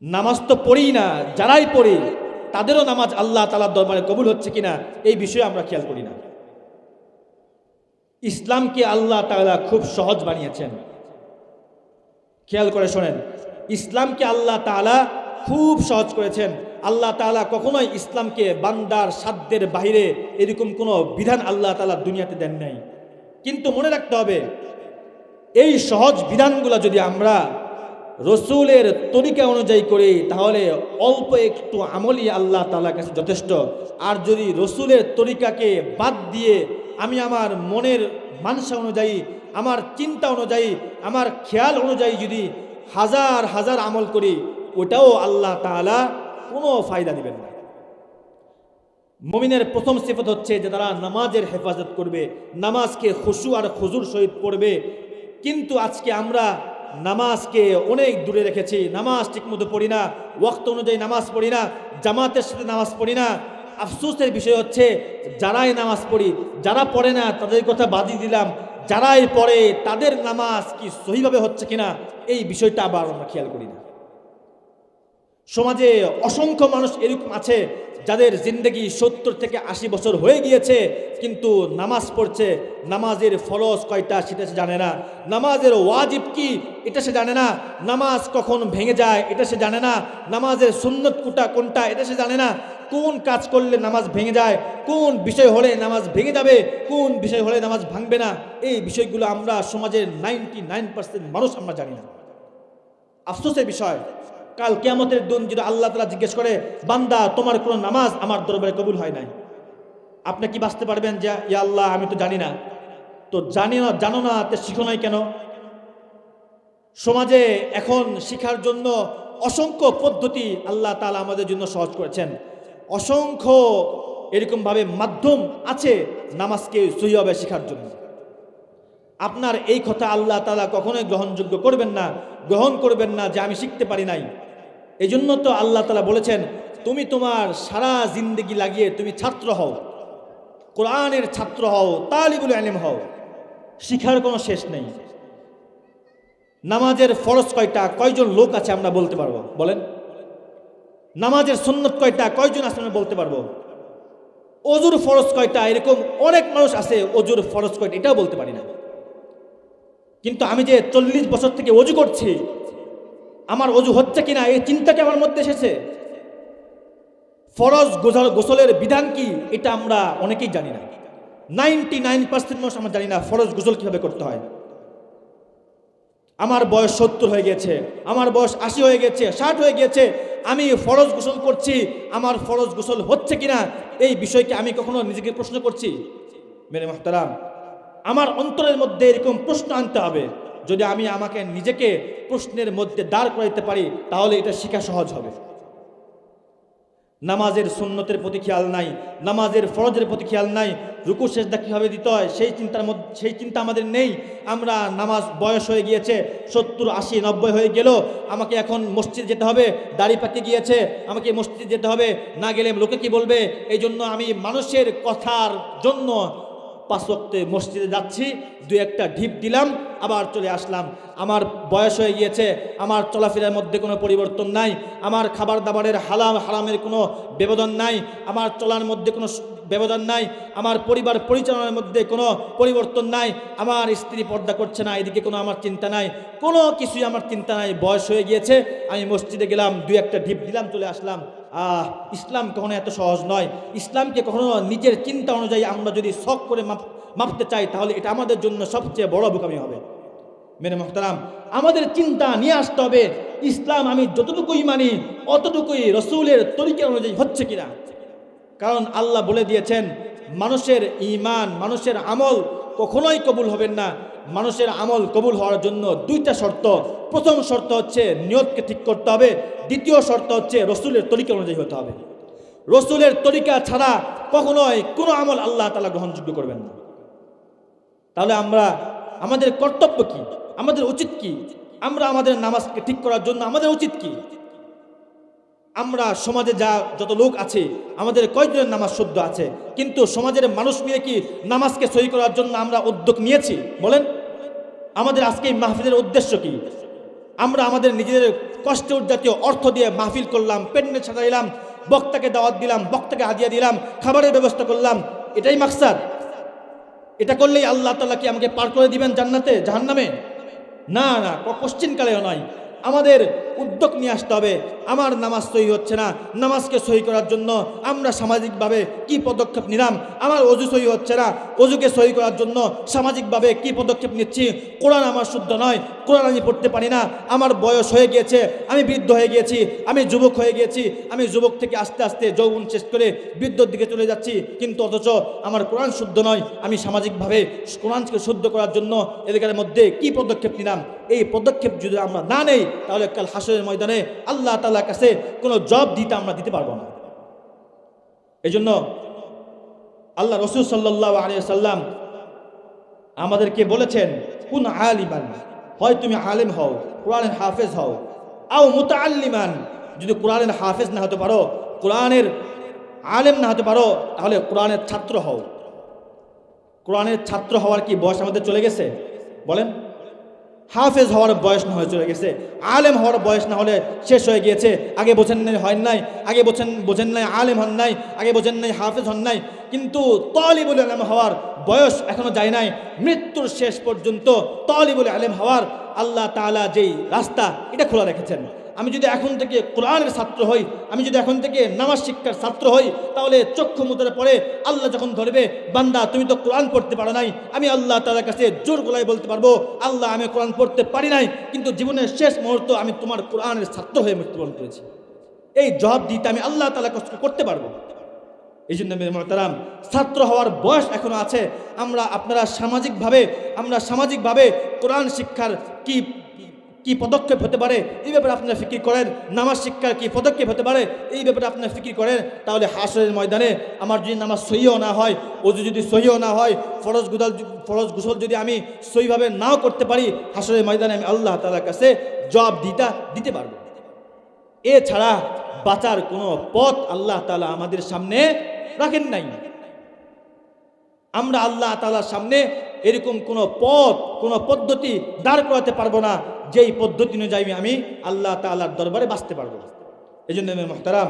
নামাজ তো পড়ি না, যারাই পড়ি তাদেরও নামাজ আল্লাহ তাআলার দরবারে কবুল হচ্ছে কিনা এই বিষয়ে আমরা খেয়াল করি না। ইসলামকে আল্লাহ তাআলা খুব সহজ বানিয়েছেন, খেয়াল করে শোনেন, ইসলামকে আল্লাহ তাআলা খুব সহজ করেছেন। আল্লাহ তাআলা কখনোই ইসলামকে বান্দার সাধ্যের বাইরে এরকম কোনো বিধান আল্লাহ তাআলা দুনিয়াতে দেন নাই। কিন্তু মনে রাখতে হবে, এই সহজ বিধানগুলো যদি আমরা রসুলের তরিকা অনুযায়ী করি তাহলে অল্প একটু আমলই আল্লাহ তাআলার কাছে যথেষ্ট। আর যদি রসুলের তরিকাকে বাদ দিয়ে আমি আমার মনের মানসা অনুযায়ী, আমার চিন্তা অনুযায়ী, আমার খেয়াল অনুযায়ী যদি হাজার হাজার আমল করি, ওটাও আল্লাহ তাআলা কোনো ফায়দা দিবেন না। মুমিনের প্রথম সিফত হচ্ছে যে তারা নামাজের হেফাজত করবে, নামাজকে খুশু আর খুজুর সহিত পড়বে। কিন্তু আজকে আমরা নামাজকে অনেক দূরে রেখেছি, নামাজ ঠিকমতো পড়ি না, ওয়াক্ত অনুযায়ী নামাজ পড়ি না, জামাতের সাথে নামাজ পড়ি না। আফসোসের বিষয় হচ্ছে যারাই নামাজ পড়ি, যারা পড়ে না তাদের কথা বাদই দিলাম, যারাই পড়ে তাদের নামাজ কি সহিভাবে হচ্ছে কিনা এই বিষয়টা আবার আমরা খেয়াল করি না। সমাজে অসংখ্য মানুষ এরকম আছে যাদের জিন্দেগি 70 থেকে 80 বছর হয়ে গিয়েছে, কিন্তু নামাজ পড়ছে, নামাজের ফরজ কয়টা সেটা সে জানে না, নামাজের ওয়াজিব কি এটা সে জানে না, নামাজ কখন ভেঙে যায় এটা সে জানে না, নামাজের সুন্নত কোনটা এটা সে জানে না, কোন কাজ করলে নামাজ ভেঙে যায়, কোন বিষয় হলে নামাজ ভেঙে যাবে, কোন বিষয় হলে নামাজ ভাঙবে না, এই বিষয়গুলো আমরা সমাজের 99% মানুষ আমরা জানি না। আফসোসের বিষয়, কাল কিয়ামতের দিন যদি আল্লাহ তাআলা জিজ্ঞেস করে, বান্দা তোমার কোনো নামাজ আমার দরবারে কবুল হয় নাই, আপনি কি বাঁচতে পারবেন যে ইয়া আল্লাহ আমি তো জানি না? তো জানো না তে শিখো নাই কেন? সমাজে এখন শিখার জন্য অসংখ্য পদ্ধতি আল্লাহ তাআলা আমাদের জন্য সহজ করেছেন। অসংখ্য এরকমভাবে মাধ্যম আছে নামাজকে সহিভাবে শেখার জন্য। আপনার এই কথা আল্লাহ তাআলা কখনোই গ্রহণযোগ্য গ্রহণ করবেন না যে আমি শিখতে পারি নাই। এই জন্য তো আল্লাহ তাআলা বলেছেন, তুমি তোমার সারা জিন্দেগি লাগিয়ে তুমি ছাত্র হও, কোরআনের ছাত্র হও, তালিবুল ইলম হও, শিখার কোনো শেষ নেই। নামাজের ফরজ কয়টা, কয়জন লোক আছে আমরা বলতে পারবো? বলেন। নামাজের সুন্নত কয়টা, কয়জন আছে আমরা বলতে পারবো? অজুর ফরজ কয়টা, এরকম অনেক মানুষ আছে অজুর ফরজ কয়টা এটাও বলতে পারি না। কিন্তু আমি যে 40 বছর থেকে অজু করছি, আমার অজু হচ্ছে কিনা এই চিন্তাটা আমার মধ্যে এসেছে। ফরজ গোসলের বিধান কি এটা আমরা অনেকেই জানি না। 99% মানুষ আমরা জানি না ফরজ গোসল কিভাবে করতে হয়। আমার বয়স 70 হয়ে গেছে, আমার বয়স 80 হয়ে গেছে, 60 হয়ে গেছে, আমি ফরজ গোসল করছি, আমার ফরজ গোসল হচ্ছে কিনা এই বিষয়কে আমি কখনো নিজেকে প্রশ্ন করছি? মেরে মুহতারাম, আমার অন্তরের মধ্যে এরকম প্রশ্ন আনতে হবে। যদি আমি আমাকে নিজেকে প্রশ্নের মধ্যে দাঁড় করাইতে পারি তাহলে এটা শেখা সহজ হবে। নামাজের সুন্নতের প্রতি খেয়াল নাই, নামাজের ফরজের প্রতি খেয়াল নাই, রুকু সেজদা কীভাবে দিতে হয় সেই চিন্তা আমাদের নেই। আমরা নামাজ বয়স হয়ে গিয়েছে, 70, 80, 90 হয়ে গেল, আমাকে এখন মসজিদ যেতে হবে, দাড়ি পাকে গিয়েছে, আমাকে মসজিদ যেতে হবে, না গেলে লোকে কি বলবে, এই জন্য আমি মানুষের কথার জন্য 5 ওয়াক্তে মসজিদে যাচ্ছি, 2-1টা ঢিপ দিলাম, আবার চলে আসলাম। আমার বয়স হয়ে গিয়েছে, আমার চলাফেরার মধ্যে কোনো পরিবর্তন নাই, আমার খাবার দাবারের হারামের কোনো ব্যবধান নাই, আমার চলার মধ্যে কোনো ব্যবধান নাই, আমার পরিবার পরিচালনার মধ্যে কোনো পরিবর্তন নাই, আমার স্ত্রী পর্দা করছে না, এদিকে কোনো আমার চিন্তা নাই, কোনো কিছুই আমার চিন্তা নাই। বয়স হয়ে গিয়েছে, আমি মসজিদে গেলাম, 2-1টা ঢিপ দিলাম, চলে আসলাম। ইসলাম কখনো এত সহজ নয়। ইসলামকে কখনো নিজের চিন্তা অনুযায়ী আমরা যদি শখ করে মাপতে চাই তাহলে এটা আমাদের জন্য সবচেয়ে বড় বোকামি হবে। মেরে মুহতারাম, আমাদের চিন্তা নিয়ে আসতে হবে ইসলাম আমি যতটুকুই মানি অতটুকুই রসুলের তরিকা অনুযায়ী হচ্ছে কিনা। কারণ আল্লাহ বলে দিয়েছেন, মানুষের ঈমান, মানুষের আমল কখনোই কবুল হবেন না। মানুষের আমল কবুল হওয়ার জন্য 2টা শর্ত। প্রথম শর্ত হচ্ছে নিয়তকে ঠিক করতে হবে, দ্বিতীয় শর্ত হচ্ছে রসুলের তরিকা অনুযায়ী হতে হবে। রসুলের তরিকা ছাড়া কখনোই কোনো আমল আল্লাহ তাআলা গ্রহণযোগ্য করবেন না। তাহলে আমাদের কর্তব্য কি, আমাদের উচিত কি? আমরা আমাদের নামাজকে ঠিক করার জন্য আমাদের উচিত কি? আমরা সমাজে যত লোক আছে, আমাদের কয়জনের নামাজ শুদ্ধ আছে? কিন্তু সমাজের মানুষ মিলে কি নামাজকে সহি করার জন্য আমরা উদ্যোগ নিয়েছি? বলেন। আমাদের আজকে এই মাহফিলের উদ্দেশ্য কি? আমরা আমাদের নিজেদের কষ্টে জাতীয় অর্থ দিয়ে মাহফিল করলাম, প্যান্ডেল সাজাইলাম, বক্তাকে দাওয়াত দিলাম, বক্তাকে হাদিয়া দিলাম, খাবারের ব্যবস্থা করলাম, এটাই মাকসাদ? এটা করলেই আল্লাহ তাআলা কি আমাকে পার করে দিবেন জান্নাতে, জাহান্নামে? না না, কোশ্চিনকালেও নয়। আমাদের উদ্যোগ নিয়ে আসতে হবে। আমার নামাজ সহি হচ্ছে না, নামাজকে সহি করার জন্য আমরা সামাজিকভাবে কি পদক্ষেপ নিলাম? আমার অজু সহি হচ্ছে না, অজুকে সহি করার জন্য সামাজিকভাবে কি পদক্ষেপ নিচ্ছি? কোরআন আমার শুদ্ধ নয়, কোরআন আমি পড়তে পারি না, আমার বয়স হয়ে গিয়েছে, আমি বৃদ্ধ হয়ে গিয়েছি, আমি যুবক হয়ে গিয়েছি, আমি যুবক থেকে আস্তে আস্তে যৌবন শেষ করে বৃদ্ধর দিকে চলে যাচ্ছি, কিন্তু অথচ আমার কোরআন শুদ্ধ নয়। আমি সামাজিকভাবে কোরআনকে শুদ্ধ করার জন্য এলাকার মধ্যে কি পদক্ষেপ নিলাম? এই পদক্ষেপ যদি আমরা না নেই তাহলে কাল হাসরের ময়দানে আল্লাহ তাআলার কাছে কোনো জবাব আমরা দিতে পারবো না। এই জন্য আল্লাহ রাসূল সাল্লাল্লাহু আলাইহি ওয়াসাল্লাম আমাদেরকে বলেছেন, কুন আলিমান, হয় তুমি আলেম হও, কোরআনের হাফেজ হও, আও মুতাআল্লিমান, যদি কোরআনের হাফেজ না হতে পারো, কোরআনের আলেম না হতে পারো, তাহলে কোরআনের ছাত্র হও। কোরআনের ছাত্র হওয়ার কি বয়স আমাদের চলে গেছে? বলেন। হাফেজ হওয়ার বয়স না হয়ে চলে গেছে, আলেম হওয়ার বয়স না হলে শেষ হয়ে গিয়েছে। আগে বোঝেন নাই, হয় নাই, আগে বোঝেন নাই, আলেম হন নাই, আগে বোঝেন নাই, হাফেজ হন নাই, কিন্তু তালিবুল ইলম হওয়ার বয়স এখনো যায় নাই। মৃত্যুর শেষ পর্যন্ত তালিবুল ইলম হওয়ার আল্লাহ তাআলা যেই রাস্তা এটা খোলা রেখেছেন। আমি যদি এখন থেকে কোরআনের ছাত্র হই, আমি যদি এখন থেকে নামাজ শিক্ষার ছাত্র হই, তাহলে চক্ষু মুদ্রা পরে আল্লাহ যখন ধরবে, বান্দা তুমি তো কোরআন পড়তে পারো নাই, আমি আল্লাহ তাআলার কাছে জোর গলায় বলতে পারবো, আল্লাহ আমি কোরআন পড়তে পারি নাই, কিন্তু জীবনের শেষ মুহূর্ত আমি তোমার কোরআনের ছাত্র হয়ে মৃত্যুবরণ করেছি। এই জবাব দিতে আমি আল্লাহ তাআলার কাছে করতে পারবো। এই জন্য মেরে মুহতারাম, ছাত্র হওয়ার বয়স এখনো আছে। আমরা সামাজিকভাবে কোরআন শিক্ষার কি কি পদক্ষেপ হতে পারে এই ব্যাপারে আপনারা ফিকির করেন, নামাজ শিক্ষার কি পদক্ষেপ হতে পারে এই ব্যাপারে আপনারা ফিকির করেন, তাহলে হাসরের ময়দানে আমার যদি নামাজ সহিও না হয়, ওযু যদি সহিও না হয়, ফরজ গোসল যদি আমি সহিভাবে নাও করতে পারি, হাসরের ময়দানে আমি আল্লাহ তাআলার কাছে জবাব দিতে পারবো। এছাড়া বাঁচার কোনো পথ আল্লাহ তাআলা আমাদের সামনে রাখেন নাই। আমরা আল্লাহ তাআলার সামনে এরকম কোনো পথ, কোনো পদ্ধতি দাঁড় করাতে পারবো না যেই পদ্ধতি অনুযায়ী আমি আল্লাহ তাআলার দরবারে বাঁচতে পারবো। এই জন্য মুহতারাম,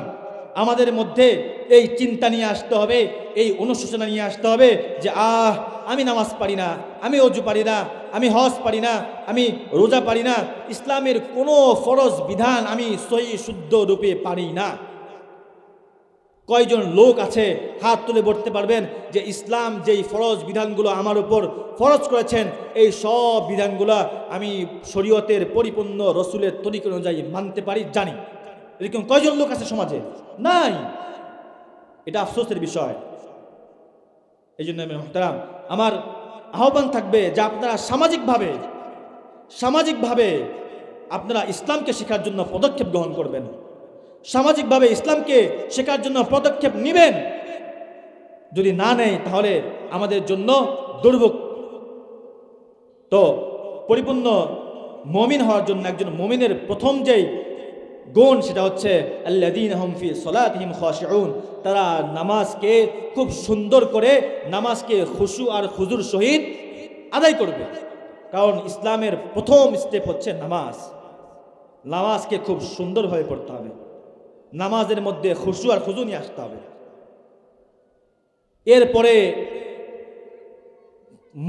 আমাদের মধ্যে এই চিন্তা নিয়ে আসতে হবে, এই অনুশোচনা নিয়ে আসতে হবে যে আমি নামাজ পারি না, আমি ওযু পারি না, আমি হজ পারি না, আমি রোজা পারি না, ইসলামের কোনো ফরজ বিধান আমি সহি শুদ্ধ রূপে পারি না। কয়জন লোক আছে হাত তুলে বলতে পারবেন যে ইসলাম যেই ফরজ বিধানগুলো আমার উপর ফরজ করেছেন এই সব বিধানগুলো আমি শরীয়তের পরিপূর্ণ রসুলের তরিকা অনুযায়ী মানতে পারি, জানি? এরকম কয়জন লোক আছে সমাজে? নাই। এটা আফসোসের বিষয়। এই জন্য মুহতারাম, আমার আহ্বান থাকবে যে আপনারা সামাজিকভাবে আপনারা ইসলামকে শেখার জন্য পদক্ষেপ গ্রহণ করবেন, সামাজিকভাবে ইসলামকে শেখার জন্য পদক্ষেপ নেবেন। যদি না নেই তাহলে আমাদের জন্য দুর্ভোগ। তো পরিপূর্ণ মুমিন হওয়ার জন্য একজন মুমিনের প্রথম যেই গুণ সেটা হচ্ছে আল্লাযীনা হুম ফি সালাতিহিম খাশিউন, তারা নামাজকে খুব সুন্দর করে, নামাজকে খুশু আর খুজুর সহিত আদায় করবে। কারণ ইসলামের প্রথম স্টেপ হচ্ছে নামাজকে খুব সুন্দরভাবে পড়তে হবে, নামাজের মধ্যে খুশু আর খুজু নিয়ে আসতে হবে। এরপরে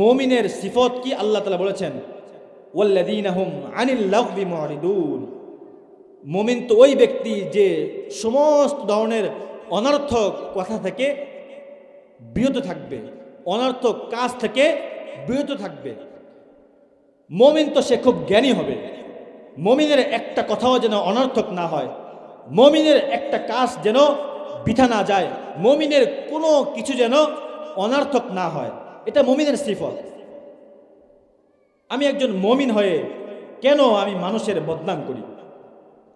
মুমিনের সিফত কি আল্লাহ তাআলা বলেছেন, ওয়াল্লাযীনা হুম আনিল লাগবি মুরিদুন। মুমিন তো ওই ব্যক্তি যে সমস্ত ধরনের অনর্থক কথা থেকে বিরত থাকবে, অনর্থক কাজ থেকে বিরত থাকবে। মুমিন তো সে খুব জ্ঞানী হবে, মুমিনের একটা কথাও যেন অনর্থক না হয়, মুমিনের একটা কাজ যেন বৃথা না যায়, মুমিনের কোনো কিছু যেন অনর্থক না হয়। এটা মুমিনের সিফত। আমি একজন মুমিন হয়ে কেন আমি মানুষের বদনাম করি?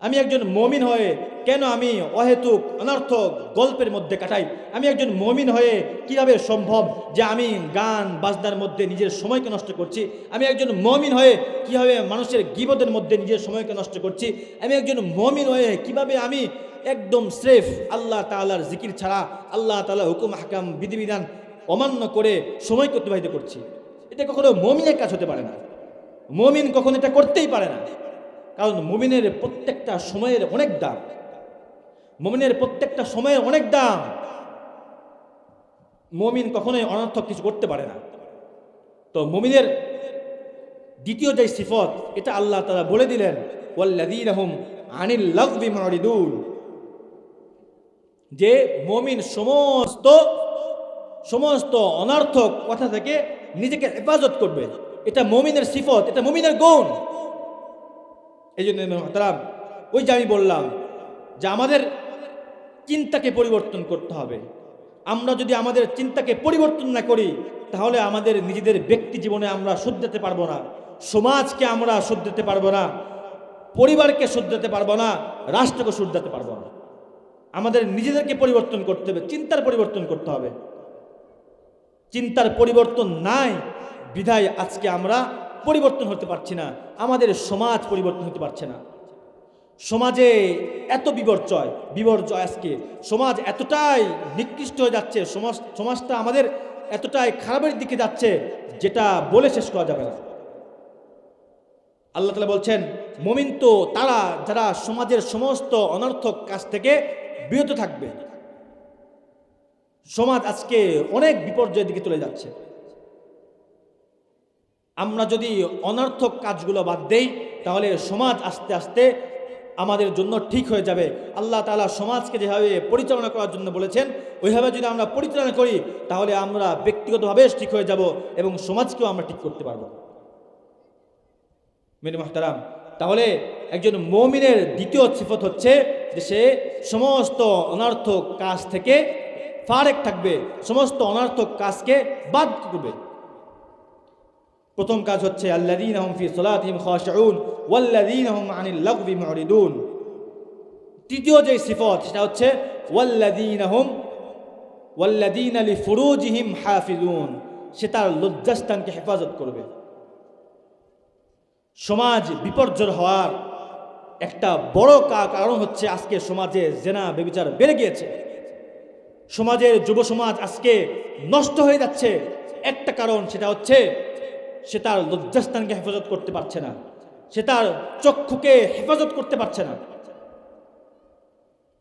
আমি একজন মুমিন হয়ে কেন আমি অহেতুক অনর্থক গল্পের মধ্যে কাটাই? আমি একজন মুমিন হয়ে কিভাবে সম্ভব যে আমি গান বাজনার মধ্যে নিজের সময়কে নষ্ট করছি? আমি একজন মুমিন হয়ে কিভাবে মানুষের গীবতের মধ্যে নিজের সময়কে নষ্ট করছি? আমি একজন মুমিন হয়ে কিভাবে আমি একদম স্রেফ আল্লাহ তাআলার জিকির ছাড়া, আল্লাহ তাআলার হুকুম হাকাম বিধিবিধান অমান্য করে সময়কে অতিবাহিত করছি? এটা কখনো মুমিনের কাজ হতে পারে না। মুমিন কখনো এটা করতেই পারে না। কারণ মুমিনের প্রত্যেকটা সময়ের অনেক দাম, মুমিনের প্রত্যেকটা সময়ের অনেক দাম। মুমিন কখনোই অনর্থক কিছু করতে পারে না। তো মুমিনের দ্বিতীয় যে সিফত, এটা আল্লাহ তাআলা বলে দিলেন, ওয়াল্লাযীনা হুম আনিল লাগবি মুরিদুন, যে মুমিন সমস্ত অনর্থক কথা থেকে নিজেকে হেফাজত করবে। এটা মুমিনের সিফত, এটা মুমিনের গুণ। এই জন্য মুহতারাম, ওই যে আমি বললাম যে আমাদের চিন্তাকে পরিবর্তন করতে হবে। আমরা যদি আমাদের চিন্তাকে পরিবর্তন না করি তাহলে আমাদের নিজেদের ব্যক্তি জীবনে আমরা শুধরাতে পারবো না, সমাজকে আমরা শুধরাতে পারবো না, পরিবারকে শুধরাতে পারবো না, রাষ্ট্রকে শুধরাতে পারবো না। আমাদের নিজেদেরকে পরিবর্তন করতে হবে, চিন্তার পরিবর্তন করতে হবে। চিন্তার পরিবর্তন নাই বিধায় আজকে আমরা পরিবর্তন হতে পারছি না, আমাদের সমাজ পরিবর্তন হতে পারছে না। সমাজে এত বিপর্যয় আজকে, সমাজ এতটাই নিকৃষ্ট হয়ে যাচ্ছে, সমাজটা আমাদের এতটাই খারাপের দিকে যাচ্ছে যেটা বলে শেষ করা যাবে না। আল্লাহ তাআলা বলছেন, মুমিন তো তারা যারা সমাজের সমস্ত অনর্থক কাজ থেকে বিরত থাকবে। সমাজ আজকে অনেক বিপর্যয়ের দিকে চলে যাচ্ছে। আমরা যদি অনর্থক কাজগুলো বাদ দেই তাহলে সমাজ আস্তে আস্তে আমাদের জন্য ঠিক হয়ে যাবে। আল্লাহ তাআলা সমাজকে যেভাবে পরিচালনা করার জন্য বলেছেন ওইভাবে যদি আমরা পরিচালনা করি তাহলে আমরা ব্যক্তিগতভাবে ঠিক হয়ে যাব এবং সমাজকেও আমরা ঠিক করতে পারব। মেরে মুহতারাম, তাহলে একজন মুমিনের দ্বিতীয় সিফত হচ্ছে যে সে সমস্ত অনর্থক কাজ থেকে ফারেক থাকবে, সমস্ত অনর্থক কাজকে বাদ করবে। প্রথম কাজ হচ্ছে আল্লাযীনা হুম ফি সালাতিহিম খাশিউন, ওয়াল্লাযীনা হুম আনিল লাগবি মুরিদুন। তৃতীয় যে সিফত সেটা হচ্ছে ওয়াল্লাযীনা লিফুরুজিহিম হাফিজুন, সে তার লজ্জাস্থানকে হেফাজত করবে। সমাজ বিপর্যয় হওয়ার একটা বড় কারণ হচ্ছে আজকে সমাজে জেনা ব্যভিচার বেড়ে গিয়েছে। সমাজের যুব সমাজ আজকে নষ্ট হয়ে যাচ্ছে। একটা কারণ সেটা হচ্ছে সে তার লজ্জাস্থানকে হেফাজত করতে পারছে না, সে তার চক্ষুকে হেফাজত করতে পারছে না।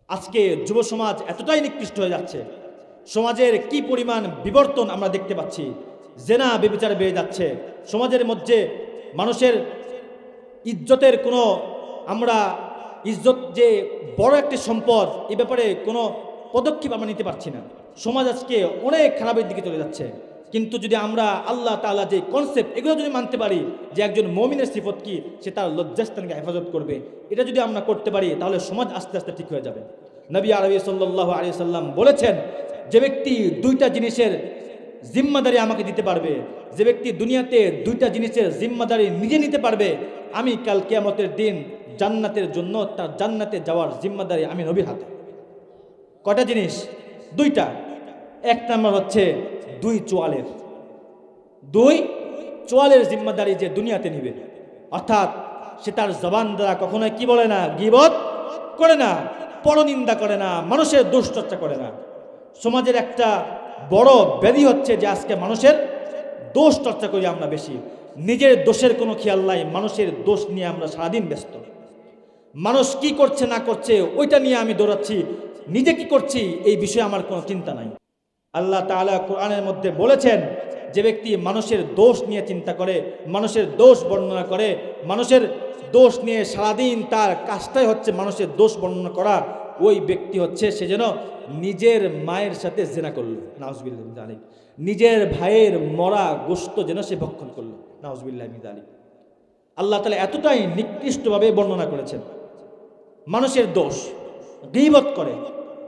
আজকে যুব সমাজ এতটাই নিকৃষ্ট হয়ে যাচ্ছে, সমাজের কি পরিমাণ বিবর্তন আমরা দেখতে পাচ্ছি। জেনা ব্যভিচার বেড়ে যাচ্ছে সমাজের মধ্যে। মানুষের ইজ্জতের কোনো, আমরা ইজ্জত যে বড় একটি সম্পদ, এ ব্যাপারে কোনো পদক্ষেপ আমরা নিতে পারছি না। সমাজ আজকে অনেক খারাপের দিকে চলে যাচ্ছে। কিন্তু যদি আমরা আল্লাহ তাআলা যে কনসেপ্ট, এগুলো যদি মানতে পারি যে একজন মুমিনের সিফত কি, সে তার লজ্জাস্থানকে হেফাজত করবে, এটা যদি আমরা করতে পারি তাহলে সমাজ আস্তে আস্তে ঠিক হয়ে যাবে। নবী আরবি সাল্লাল্লাহু আলাইহি সাল্লাম বলেছেন, যে ব্যক্তি দুইটা জিনিসের জিম্মাদারি আমাকে দিতে পারবে, যে ব্যক্তি দুনিয়াতে দুইটা জিনিসের জিম্মাদারি নিজে নিতে পারবে, আমি কাল কিয়ামতের দিন জান্নাতের জন্য তার জান্নাতে যাওয়ার জিম্মাদারি আমি নবীর হাতে। কয়টা জিনিস? দুইটা। এক নম্বর হচ্ছে দুই চোয়ালের জিম্মাদারি যে দুনিয়াতে নিবে, অর্থাৎ সে তার জবান দ্বারা কখনোই কি বলে না, গীবত করে না, পরনিন্দা করে না, মানুষের দোষ চর্চা করে না। সমাজের একটা বড় ব্যাধি হচ্ছে যে আজকে মানুষের দোষ চর্চা করি আমরা বেশি, নিজের দোষের কোনো খেয়াল নাই, মানুষের দোষ নিয়ে আমরা সারাদিন ব্যস্ত। মানুষ কি করছে না করছে ওইটা নিয়ে আমি দৌড়াচ্ছি, নিজে কি করছি এই বিষয়ে আমার কোনো চিন্তা নাই। আল্লাহ তাআলা কোরআনের মধ্যে বলেছেন, যে ব্যক্তি মানুষের দোষ নিয়ে চিন্তা করে, মানুষের দোষ বর্ণনা করে, মানুষের দোষ নিয়ে সারাদিন তার কাজটাই হচ্ছে মানুষের দোষ বর্ণনা করা, ওই ব্যক্তি হচ্ছে সে যেন নিজের মায়ের সাথে জেনা করলো, নাউজুবিল্লাহ মিন যালিক। নিজের ভাইয়ের মরা গোশত যেন সে ভক্ষণ করলো, নাউজুবিল্লাহ মিন যালিক। আল্লাহ তাআলা এতটাই নিকৃষ্টভাবে বর্ণনা করেছেন মানুষের দোষ। গীবত করে,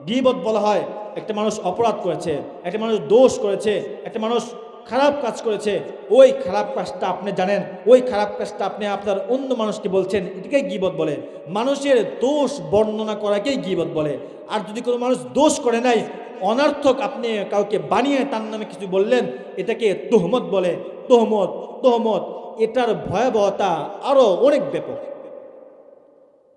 গীবত বলা হয় একটা মানুষ অপরাধ করেছে, একটা মানুষ দোষ করেছে, একটা মানুষ খারাপ কাজ করেছে, ওই খারাপ কাজটা আপনি জানেন, ওই খারাপ কাজটা আপনি আপনার অন্য মানুষকে বলছেন, এটাকেই গীবত বলে। মানুষের দোষ বর্ণনা করাকেই গীবত বলে। আর যদি কোনো মানুষ দোষ করে নাই, অনর্থক আপনি কাউকে বানিয়ে তার নামে কিছু বললেন, এটাকে তোহমত বলে। তোহমত এটার ভয়াবহতা আরো অনেক ব্যাপক।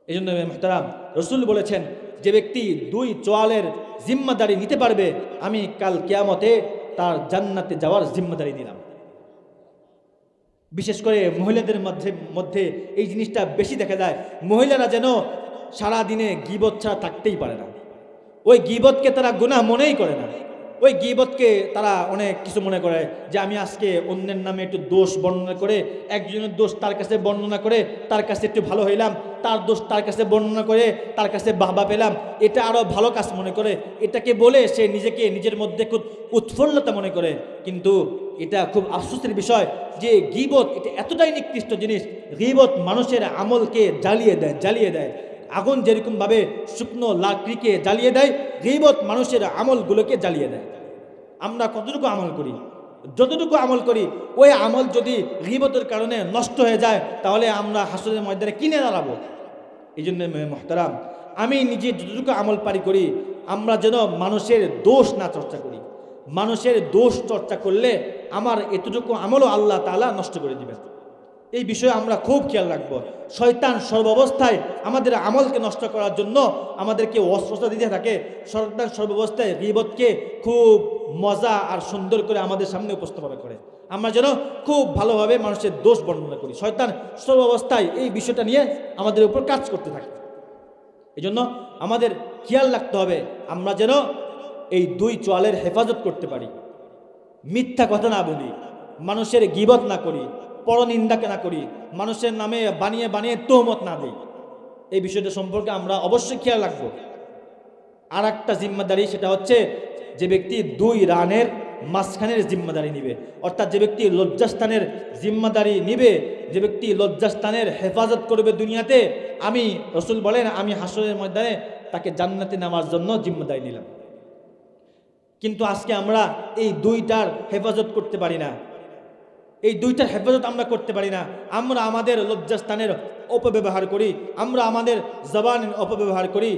এই জন্য মুহতারাম, রাসূল বলেছেন, যে ব্যক্তি দুই চোয়ালের জিম্মাদারি নিতে পারবে, আমি কাল কিয়ামতে তার জান্নাতে যাওয়ার জিম্মাদারি নিলাম। বিশেষ করে মহিলাদের মধ্যে এই জিনিসটা বেশি দেখা যায়। মহিলারা যেন সারা দিনে গীবত ছাড়া থাকতেই পারে না। ওই গীবতকে তারা গুনাহ মনেই করে না। ওই গীবতকে তারা অনেক কিছু মনে করে, যে আমি আজকে অন্যের নামে একটু দোষ বর্ণনা করে, একজনের দোষ তার কাছে বর্ণনা করে তার কাছে একটু ভালো হইলাম, তার দোষ তার কাছে বর্ণনা করে তার কাছে বাহবা পেলাম, এটা আরো ভালো কাজ মনে করে, এটাকে বলে সে নিজেকে নিজের মধ্যে খুব উৎফুল্লতা মনে করে। কিন্তু এটা খুব আফসোসের বিষয় যে গীবত এটা এতটাই নিকৃষ্ট জিনিস। গীবত মানুষের আমলকে জ্বালিয়ে দেয়। আগুন যেরকমভাবে শুকনো লাকড়িকে জ্বালিয়ে দেয়, গীবত মানুষের আমলগুলোকে জ্বালিয়ে দেয়। আমরা কতটুকু আমল করি? যতটুকু আমল করি, ওই আমল যদি গীবতের কারণে নষ্ট হয়ে যায়, তাহলে আমরা হাসরের ময়দানে কিনে দাঁড়াবো। এই জন্য মুহতারাম, আমি নিজে যতটুকু আমল পারি করি, আমরা যেন মানুষের দোষ না চর্চা করি। মানুষের দোষ চর্চা করলে আমার এতটুকু আমলও আল্লাহ তাআলা নষ্ট করে দিবেন। এই বিষয়ে আমরা খুব খেয়াল রাখবো। শয়তান সর্বাবস্থায় আমাদের আমলকে নষ্ট করার জন্য আমাদেরকে অস্ত্র দিতে থাকে। শয়তান সর্বাবস্থায় গীবতকে খুব মজা আর সুন্দর করে আমাদের সামনে উপস্থাপন করে, আমরা যেন খুব ভালোভাবে মানুষের দোষ বর্ণনা করি। শয়তান সর্বাবস্থায় এই বিষয়টা নিয়ে আমাদের উপর কাজ করতে থাকে। এই জন্য আমাদের খেয়াল রাখতে হবে আমরা যেন এই দুই চোয়ালের হেফাজত করতে পারি, মিথ্যা কথা না বলি, মানুষের গীবত না করি, পরনিন্দাকে না করি, মানুষের নামে বানিয়ে তোহমত না দিই। এই বিষয়টা সম্পর্কে আমরা অবশ্যই খেয়াল রাখবো। আর একটা জিম্মাদারি, সেটা হচ্ছে যে ব্যক্তি দুই রানের মাঝখানের জিম্মাদারি নিবে, অর্থাৎ যে ব্যক্তি লজ্জাস্থানের জিম্মাদারি নিবে, যে ব্যক্তি লজ্জাস্থানের হেফাজত করবে দুনিয়াতে, আমি রাসূল বলেন আমি হাসরের ময়দানে তাকে জান্নাতে নেওয়ার জন্য জিম্মাদারি নিলাম। কিন্তু আজকে আমরা এই দুইটার হেফাজত করতে পারি না, এই দুইটার হেফাজত আমরা করতে পারি না। আমরা আমাদের লজ্জাস্থানের অপব্যবহার করি, আমরা আমাদের জবানের অপব্যবহার করি,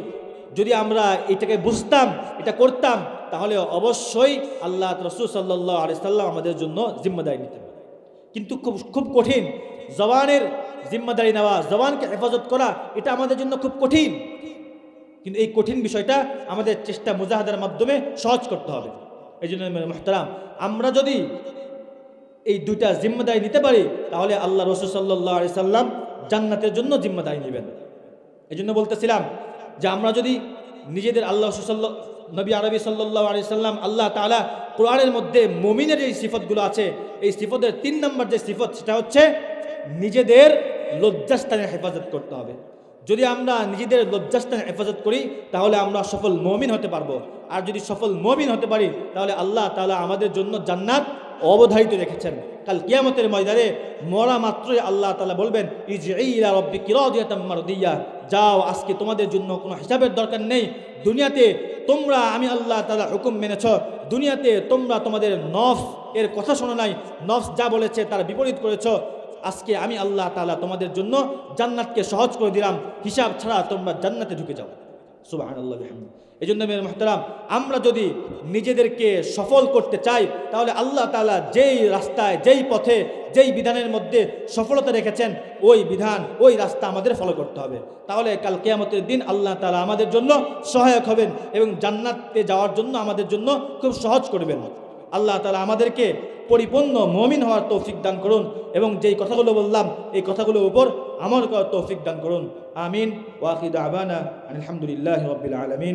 যদি আমরা এটাকে বুঝতাম, এটা করতাম, তাহলে অবশ্যই আল্লাহ রাসূল সাল্লাল্লাহু আলাইহি সাল্লাম আমাদের জন্য জিম্মাদারি নিতেন। কিন্তু খুব খুব কঠিন জবানের জিম্মাদারি নেওয়া, জবানকে হেফাজত করা, এটা আমাদের জন্য খুব কঠিন। কিন্তু এই কঠিন বিষয়টা আমাদের চেষ্টা মুজাহাদার মাধ্যমে সহজ করতে হবে। এই জন্য মুহতারাম, আমরা যদি এই দুইটা জিম্মাদারি নিতে পারি, তাহলে আল্লাহ রাসূল সাল্লাল্লাহু আলাইহি সাল্লাম জান্নাতের জন্য জিম্মাদারি নেবেন। এই জন্য বলতেছিলাম যে আমরা যদি নিজেদের আল্লাহ নবী আরবি সাল্লাল্লাহু আলাইহি সাল্লাম আল্লাহ তাআলা কোরআনের মধ্যে মুমিনের এই সিফতগুলো আছে, এই সিফতের 3 নম্বর যে সিফত, সেটা হচ্ছে নিজেদের লজ্জাস্থানের হেফাজত করতে হবে। যদি আমরা নিজেদের লজ্জাস্থানের হেফাজত করি, তাহলে আমরা সফল মুমিন হতে পারবো। আর যদি সফল মুমিন হতে পারি, তাহলে আল্লাহ তাআলা আমাদের জন্য জান্নাত অবধারিত রেখেছেন। কাল কিয়ামতের ময়দানে মরা মাত্রই আল্লাহ তাআলা বলবেন, ইজঈ ইলা রাব্বিকি রাদিয়াতাম মারদিয়া, যাও, আজকে তোমাদের জন্য কোনো হিসাবের দরকার নেই। দুনিয়াতে তোমরা, আমি আল্লাহ তাআলা হুকুম মেনেছ, দুনিয়াতে তোমরা তোমাদের নফস এর কথা শোনো নাই, নফস যা বলেছে তার বিপরীত করেছ। আজকে আমি আল্লাহ তাআলা তোমাদের জন্য জান্নাতকে সহজ করে দিলাম, হিসাব ছাড়া তোমরা জান্নাতে ঢুকে যাও। সুবহানাল্লাহ বিহামদিহি। এই জন্য মেরে মুহতারাম, আমরা যদি নিজেদেরকে সফল করতে চাই, তাহলে আল্লাহ তাআলা যেই রাস্তায়, যেই পথে, যেই বিধানের মধ্যে সফলতা রেখেছেন, ওই বিধান, ওই রাস্তা আমাদের ফলো করতে হবে। তাহলে কাল কিয়ামতের দিন আল্লাহ তাআলা আমাদের জন্য সহায়ক হবেন এবং জান্নাতে যাওয়ার জন্য আমাদের জন্য খুব সহজ করবেন। আল্লাহ তাআলা আমাদেরকে পরিপূর্ণ মুমিন হওয়ার তৌফিক দান করুন এবং যেই কথাগুলো বললাম, এই কথাগুলোর উপর আমল করার তৌফিক দান করুন। আমিন। ওয়া আখিরু দাওয়ানা আলহামদুলিল্লাহি রাব্বিল আলামিন।